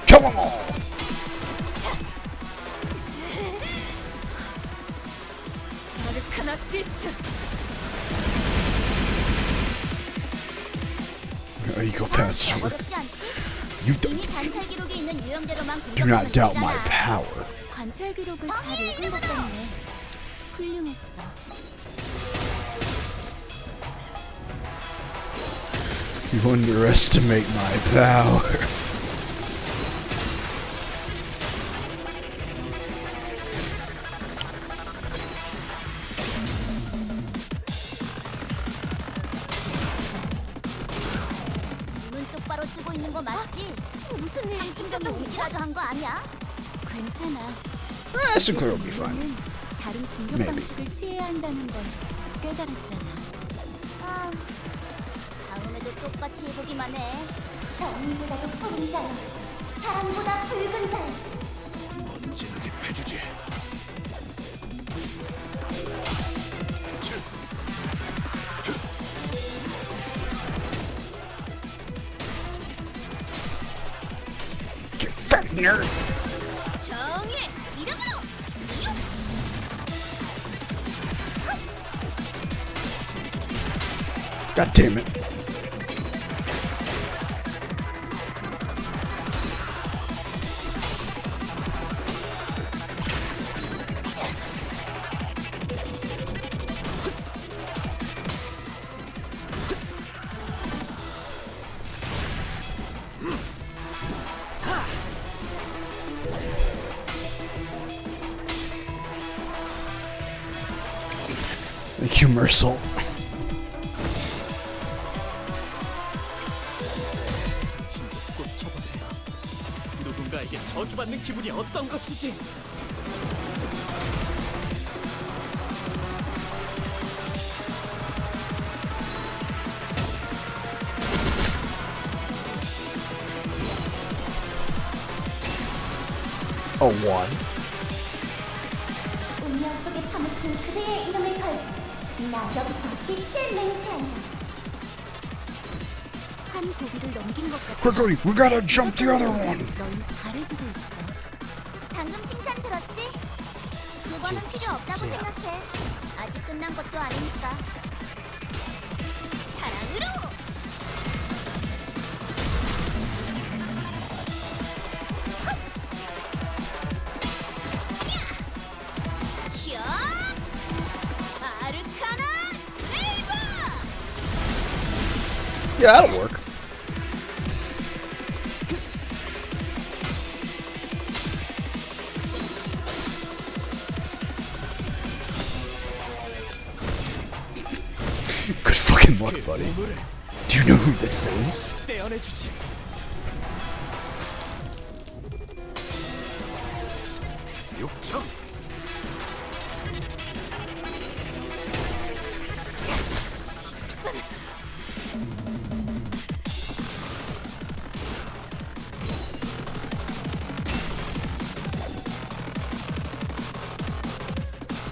Kill them all! 아르카나 피트. You go past it. 어렵지 않지? You 이미 관찰 기록에 있는 유형대로만 do not 공격하면 doubt my 되잖아. power. 관찰 기록을 잘 읽은 것 같네. 훌륭했어. You underestimate my power. 눈 똑바로 뜨고 있는 거 맞지? 무슨 일 있었던 오기라도 한 거 아니야? 괜찮아. That's clear will be fine. 우리는 다른 공격 Maybe. 방식을 취해야 한다는 걸 깨달았잖아. 아, 다음에도 똑같이 해보기만 해. 사람보다도 푸른 달, 사람보다 붉은 달. 먼지나게 패주지. Get fat nerd. 정의 이름으로 God damn it. Thank you, Mercel. 꼭 쳐보세요. 누군가에게 저주받는 기분이 어떤 것이지? A one. 운명 속에 파묻힌 그대의 이름을 걸고 나로부터 빛을 맹세한다. 한 고비를 넘긴 것 같아. Quickly, we gotta jump the other one. 넌 잘해주고 있어. 방금 칭찬 들었지? 그거는 필요 없다고 생각해. 아직 끝난 것도 아니니까. 사랑으로! 야! 아르카나 세이버! Yeah, that'll work. Good fucking luck, buddy. 몸을 Do you know who this is? 떼어내주지. 육청.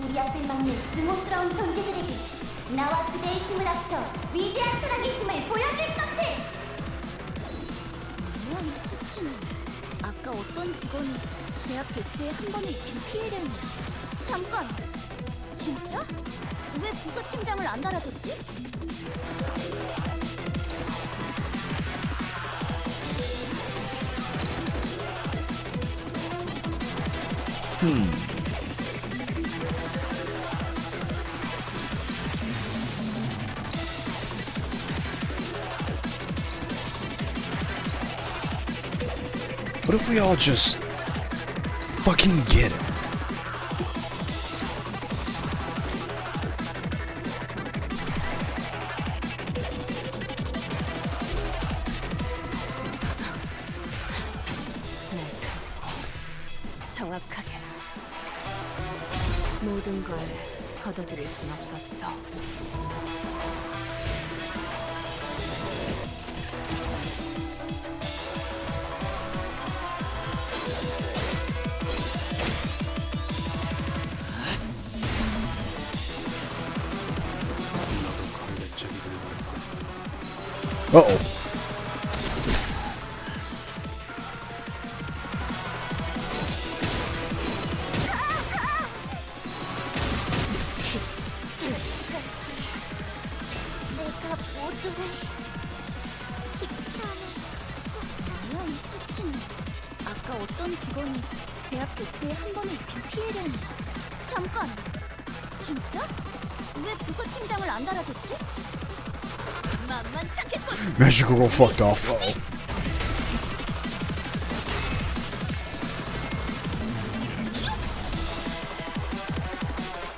우리 앞을 막는 증오스러운 존재들에게 나와 그대의 힘을 합쳐 위대한 사랑의 힘을 보여줄 것을! 뭐야 이 수치는. 아까 어떤 직원이 제압 대체에 한 번에 입힌 피해량이야. 잠깐! 진짜? 왜 부서팀장을 안 달아줬지? What if we all just fucking get it? 정확하게 모든 걸 걷어들일 순 없었어. Uh-oh. 내가 모두를 지켜내. 뭐야 이 수치는. 아까 어떤 직원이 제압 교체에 한 번에 입힌 피해량이야. 잠깐. 진짜? 왜 부서팀장을 안 달아줬지? 만만치 않겠군. Magical girl fucked off. Uh-oh.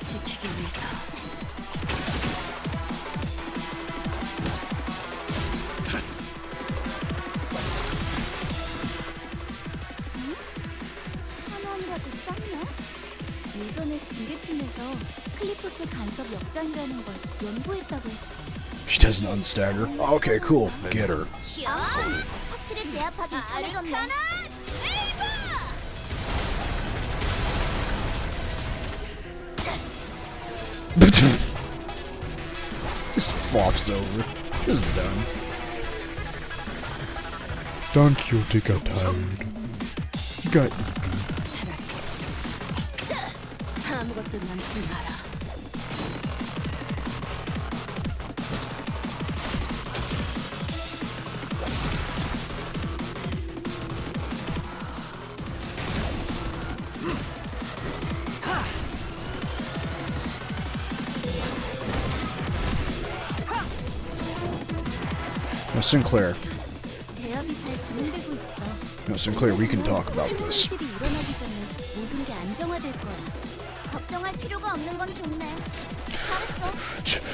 지키기 위해서 한원이라도 쌌나? 예전에 징계팀에서 클리포트 간섭 역장이라는 걸 연구했다고 했어. She doesn't unstagger. Okay, cool. Get her. 확실히 제압하기 편해졌네. Just flops over. This is done. Don Quixote got tired. He got 차라리 아무것도 남지 마라. Now, Sinclair. 제압이 잘 진행되고 있어. Now, Sinclair, we can talk about this. 현실이 일어나기 전에 모든 게 안정화될 거야. 걱정할 필요가 없는 건 좋네. 잘했어.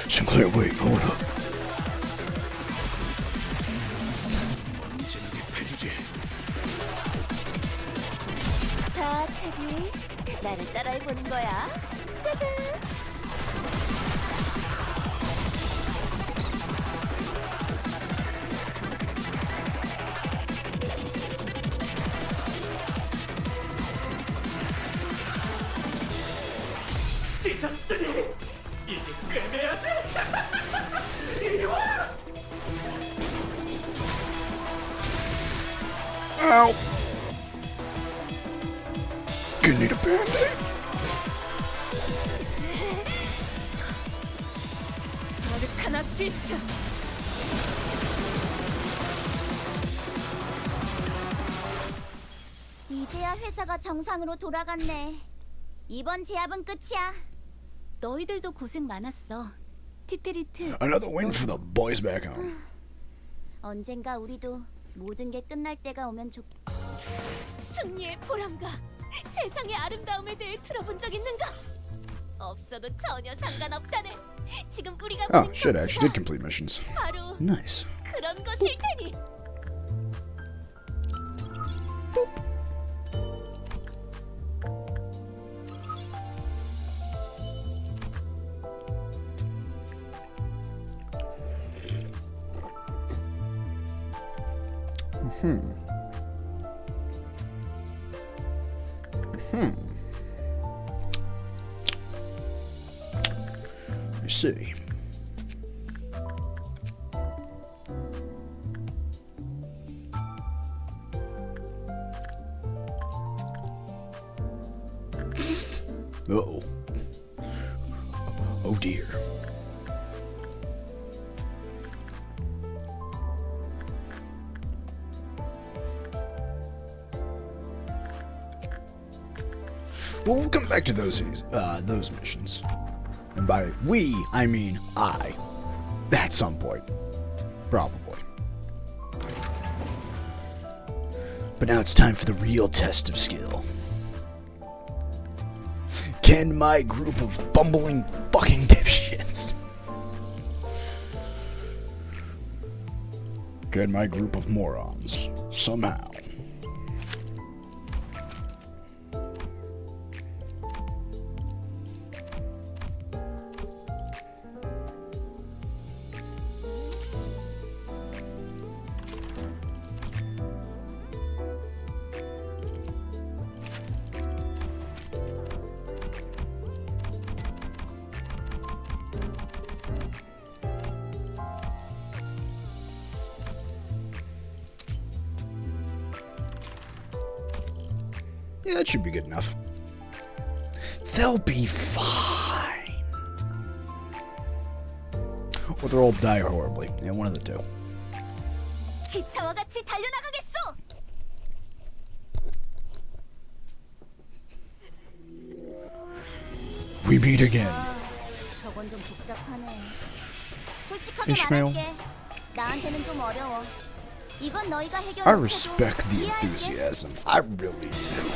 Sinclair, wait, hold up. 언제나게 패주지. 자, 체리. 나를 따라해 보는 거야. 짜잔. 찢었으니 이제 꿰매야 돼. 이리 와. Ow! Gonna need a band-aid. 아르카나 비트. 이제야 회사가 정상으로 돌아갔네. 이번 제압은 끝이야. 너희들도 고생 많았어. 티페리트. Another win for the boys back home. 언젠가 우리도 모든 게 끝날 때가 오면 좋. 승리의 보람과 세상의 아름다움에 대해 들어본 적 있는가? 없어도 전혀 상관없다네. 지금 우리가 Oh, 보는 shit, I actually did 경치가 complete missions. 바로 Nice. 그런 것일 테니. I see. Uh-oh. Oh dear. Well, we'll come back to those missions. And by we, I mean I. At some point. Probably. But now it's time for the real test of skill. Can my group of bumbling fucking dipshits, can my group of morons somehow yeah, that should be good enough. They'll be fine. Or they'll all die horribly. Yeah, one of the two. 기차와 같이 달려나가겠어. We meet again. 저건 좀 복잡하네. 솔직하게 Ishmael. 말할게. 나한테는 좀 어려워. 이건 너희가 해결해. I respect the enthusiasm. I really do.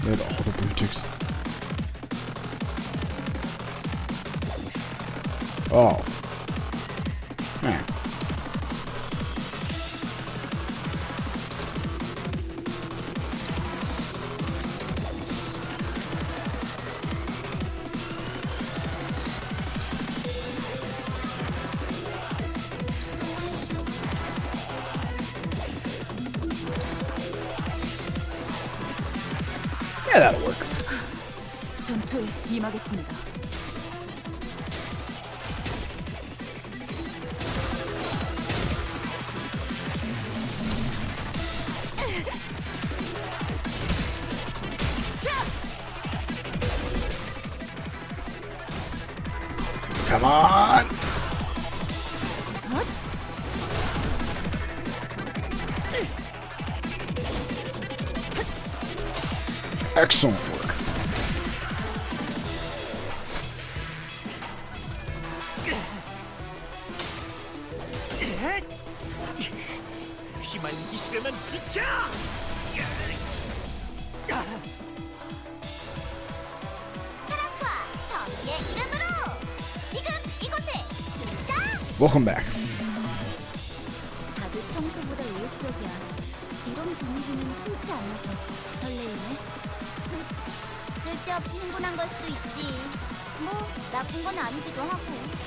They had all the blue ticks. Oh. Man. Yeah, that'll work. 전투에 임하겠습니다. Come on. Excellent work. 힘만 있으면 비켜! 사랑과 정의의 이름으로 지금 이곳에 등장! Welcome back. 다들 평소보다 의욕적이야. 이런 분위기는 흔치 않아서 설레이네. 쓸데없이 흥분한 걸 수도 있지. 뭐 나쁜 건 아니기도 하고.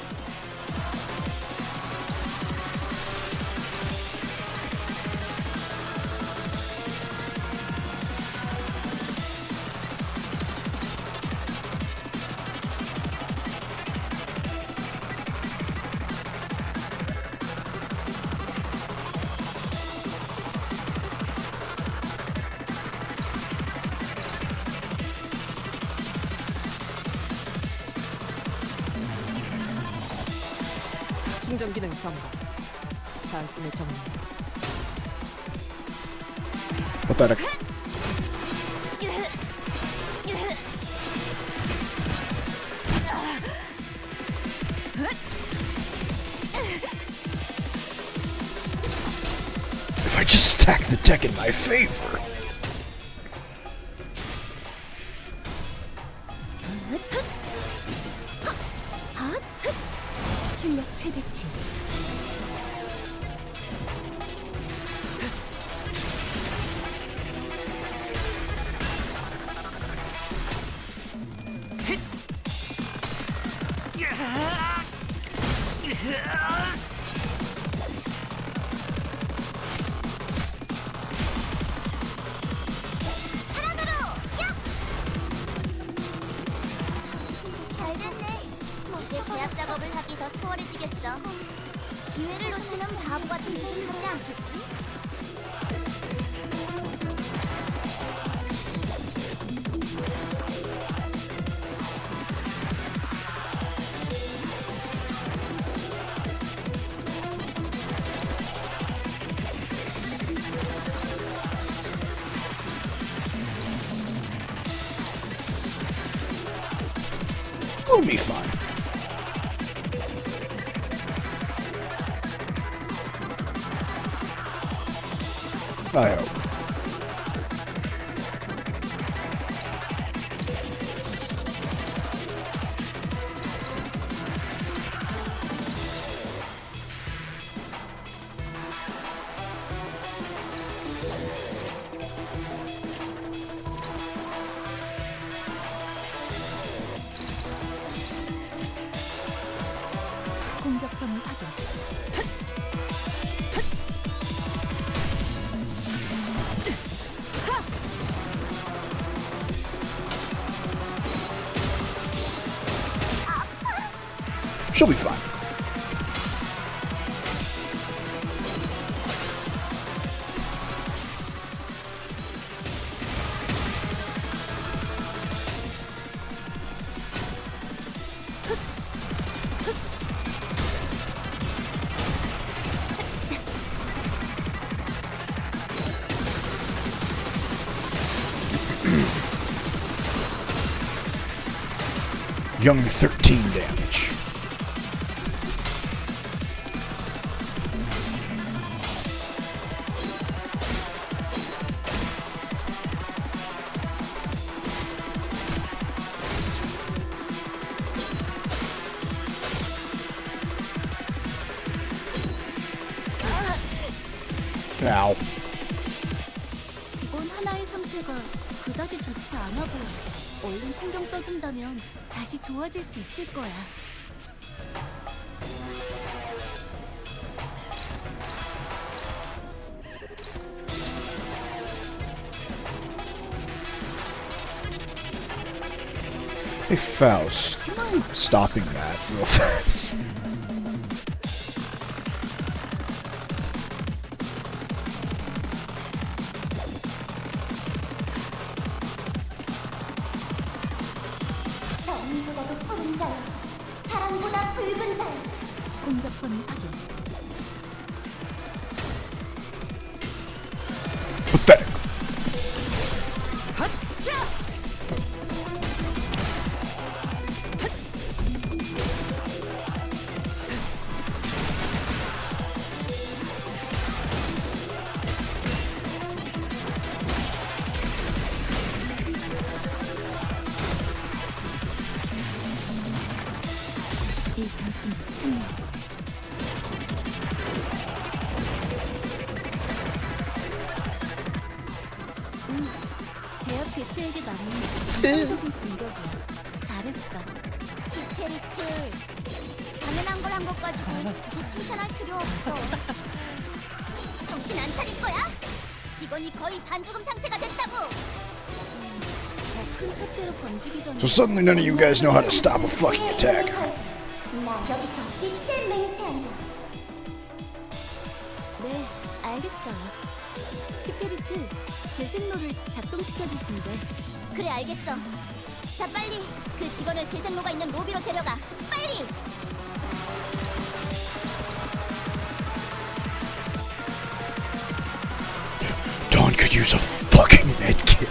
충전 기능 점검. 단순히 정리. Pathetic. If I just stack the deck in my favor. 출력 최대치. 잘 됐네. 이제 제압 작업을 하기 더 수월해지겠어. 기회를 놓치는 바보 같은 짓은 하지 않겠지? We'll be fine. I hope. 공격권 확인. She'll be fine. Young 13 damage. Ow. 직원 하나의 상태가 그다지 좋지 않아 보여. 얼른 신경 써준다면 다시 좋아질 수 있을 거야. Hey Faust, do you mind stopping that real fast? 사랑보다도 푸른 달, 사랑보다 붉은 달. 공격권 확인. Pathetic. 이 장품 승리. 제압 개체에게 맞는 안정적인 공격이야. 잘했어. 티페리트. 당연한 걸 한 것 가지고 굳이 칭찬할 필요 없어. 정신 안 차릴 거야? 직원이 거의 반죽음 상태가 됐다고. 큰 사태로 번지기 전에. So suddenly none of you guys know how to stop a fucking attack. 나 여기서 빛의 맹세한다. 네, 알겠어요. 티페리트, 제 생로를 작동시켜주신대. 그래, 알겠어. 자, 빨리 그 직원을 제 생로가 있는 로비로 데려가. 빨리! Dawn could use a fucking medkit.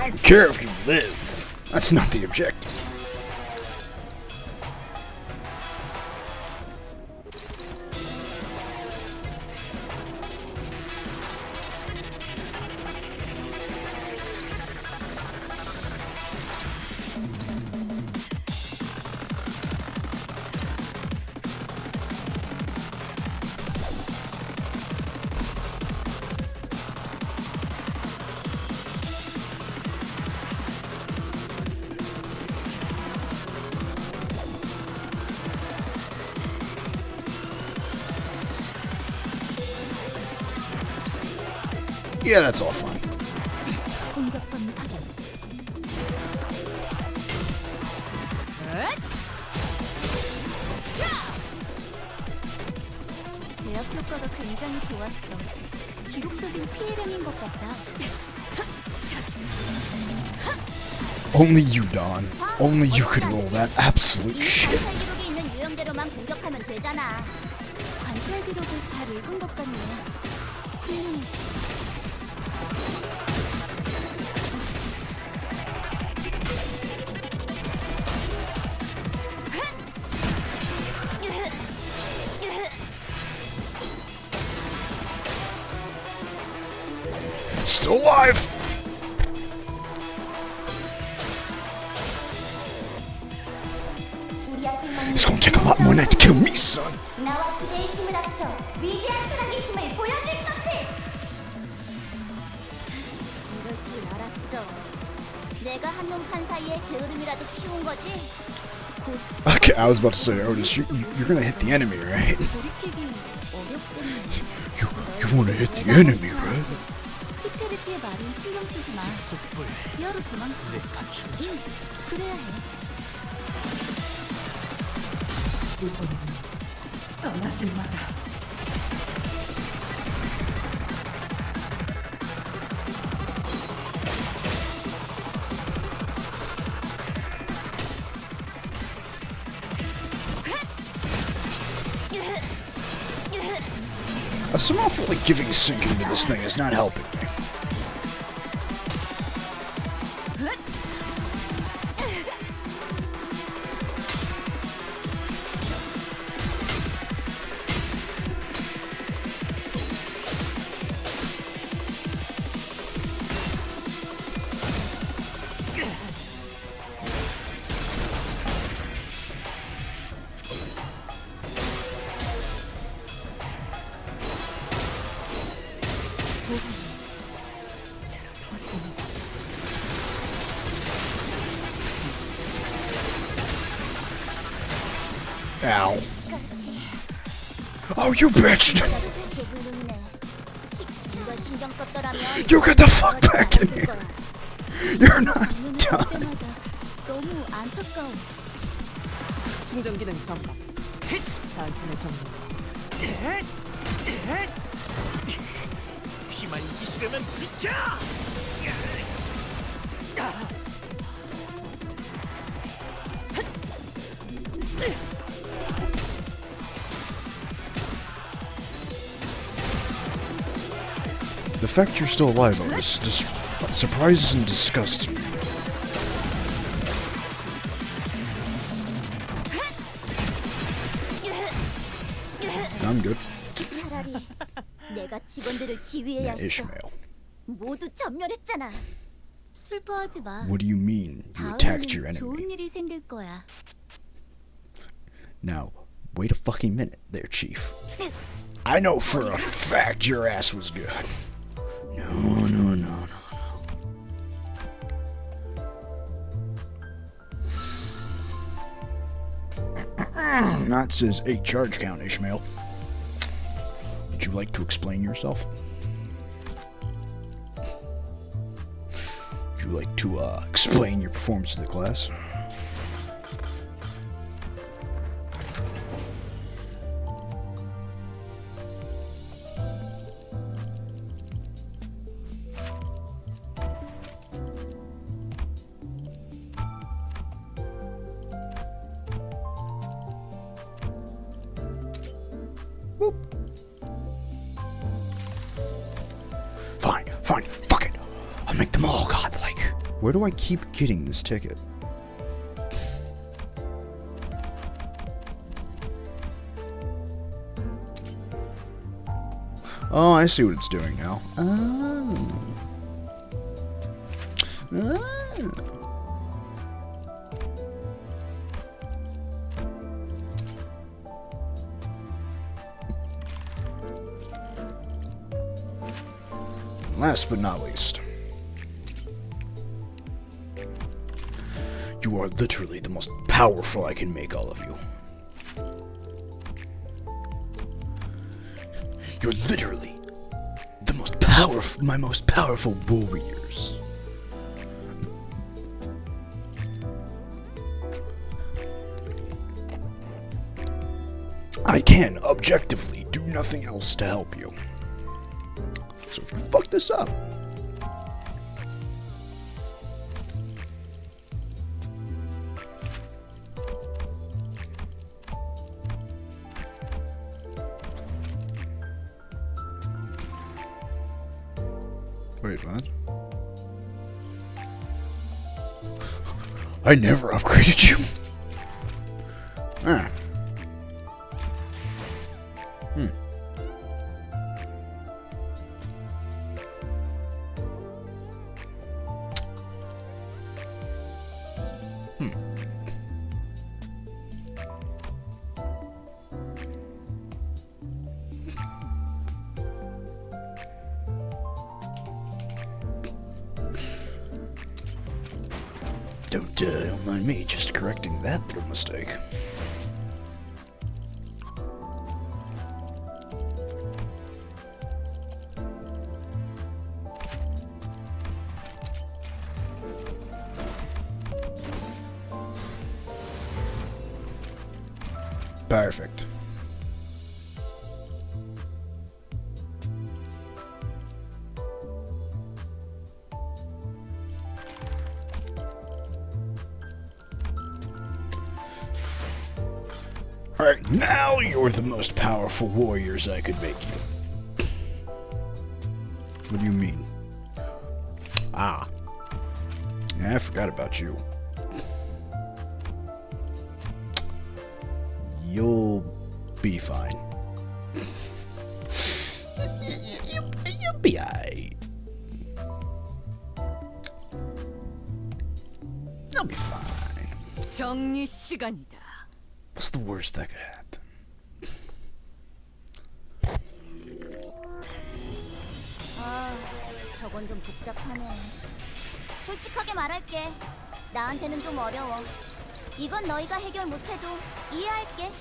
I don't care if you live. That's not the objective. Yeah, that's all fine. 공격권 확인. 제압 효과가 굉장히 좋았어. 기록적인 피해량인 것 같다. Only you, Don. Only you could roll that absolute shit. 관찰 기록이 있는 유형대로만 공격하면 되잖아. 관찰 기록을 잘 읽은 것 같네. 훌륭했어. Still alive! It's gonna take a lot more than that to kill me, son. 나와 그대의 힘을 합쳐 위대한 사랑의 힘을 보여줄 것을. 이럴 줄 알았어. 내가 한눈 판 사이에 게으름이라도 피운 거지. Okay, I was about to say, Otis, you're gonna hit the enemy, right? 돌이키기 어렵겠네. You wanna hit the enemy, right? 티페르티의 말은 신경 쓰지 마. 지하로 도망쳐. 응, 그래야 해. 떠나지 마라. Somehow feel like giving sync into this thing is not helping me. Ow. Oh, you bitch! You get the fuck back in here! You're not done! 너무 안타까워. 충전 기능 점검. 단순의 정리. 피만 있으면 비켜! The fact you're still alive, Otis, surprises and disgusts me. I'm good. 차라리 내가 직원들을 지휘해야 했어. Ishmael. 모두 전멸했잖아. 슬퍼하지 마. What do you mean, you attacked your 다음에는 좋은 enemy? 일이 생길 거야. Now, wait a fucking minute there, Chief. I know for a fact your ass was good. No. That says 8 charge count, Ishmael. Would you like to explain yourself? Would you like to explain your performance to the class? Fine, fuck it. I'll make them all godlike. Where do I keep getting this ticket? Oh, I see what it's doing now. Oh. Ah. Last but not least, you are literally the most powerful I can make all of you. You're literally the most powerful, my most powerful warriors. I can objectively do nothing else to help you. So if you fuck this up, Wait, what? I never upgraded you. Ah. Don't mind me just correcting that little mistake. Perfect. Alright, now you're the most powerful warriors I could make you. What do you mean? Ah. Yeah, I forgot about you. You'll be fine. You'll be alright. You'll be fine. 정리 시간이다. What's the worst that could happen? 아, 저건 좀 복잡하네. 솔직하게 말할게. 나한테는 좀 어려워. 이건 너희가 해결 못해도 이해할게.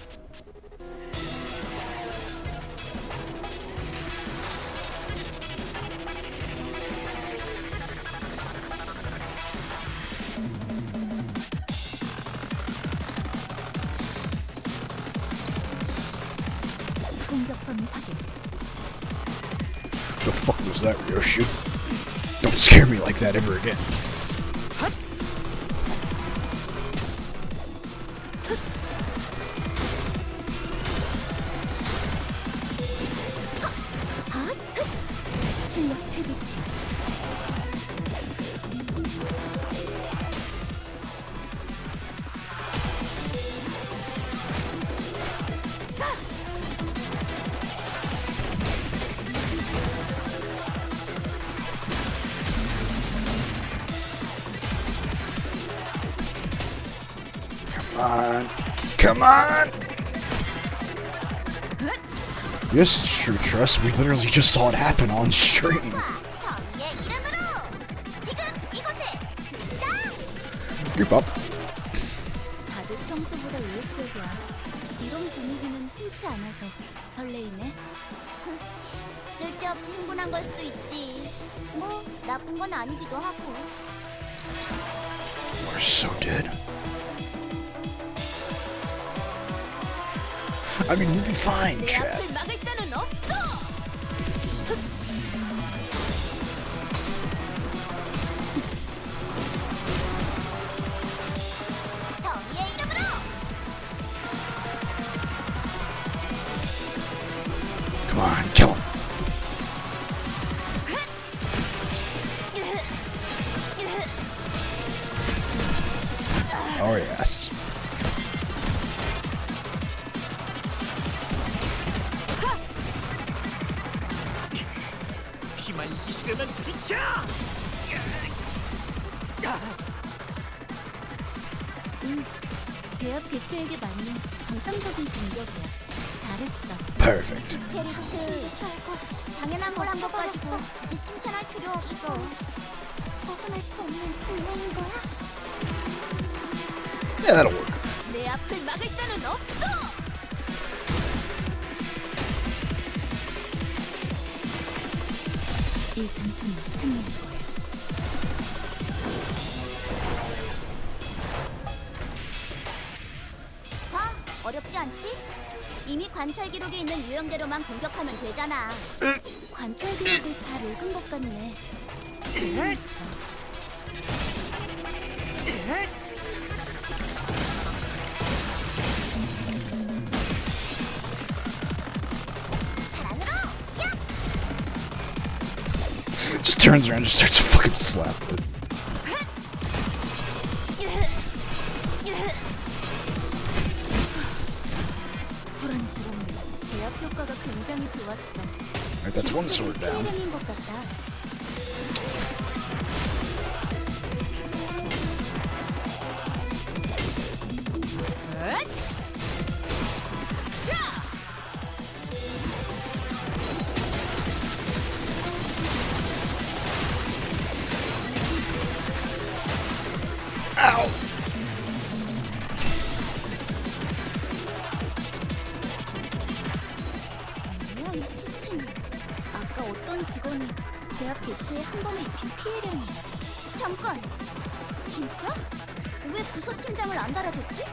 공격범 확인. The fuck was that, Ryoshi? Don't scare me like that ever again. 출력 최대치. Come on. Come on! Yes, it's true, trust. We literally just saw it happen on stream. 정의의 이름으로 지금 이곳에 등장! Group up. 다들 평소보다 의욕적이야. 이런 분위기는 흔치 않아서 설레이네. 쓸데없이 흥분한 걸 수도 있지. 뭐 나쁜 건 아니기도 하고. We're so dead. I mean, we'll be fine, 내 chat. 앞을 막을 자는 없어. 정의의 이름으로 Come on, kill him. Oh yes. 피만 있으면 비켜! 제압 개체에게 맞는 정상적인 공격이야. 잘했어. Perfect. 페리트, 당연한 걸 한 것 가지고 굳이 칭찬할 필요 없어. 벗어날 수 없는 운명인 거야? Yeah, that'll work. 내 앞을 막을 자는 없어! 이 전투는 승리할 거야. 봐, 어렵지 않지? 이미 관찰 기록에 있는 유형대로만 공격하면 되잖아. 관찰 기록을 잘 읽은 것 같네. Just turns around and just starts to fucking slap it. 소란이 들었네. 제압 효과가 굉장히 좋았어. Alright, that's one sword down. 피해량인 것 같다. Ow! 뭐야 이 수치는. 아까 어떤 직원이 제압 개체에 한 번에 입힌 피해량이야. 잠깐! 진짜? 왜 부서팀장을 안 달아줬지?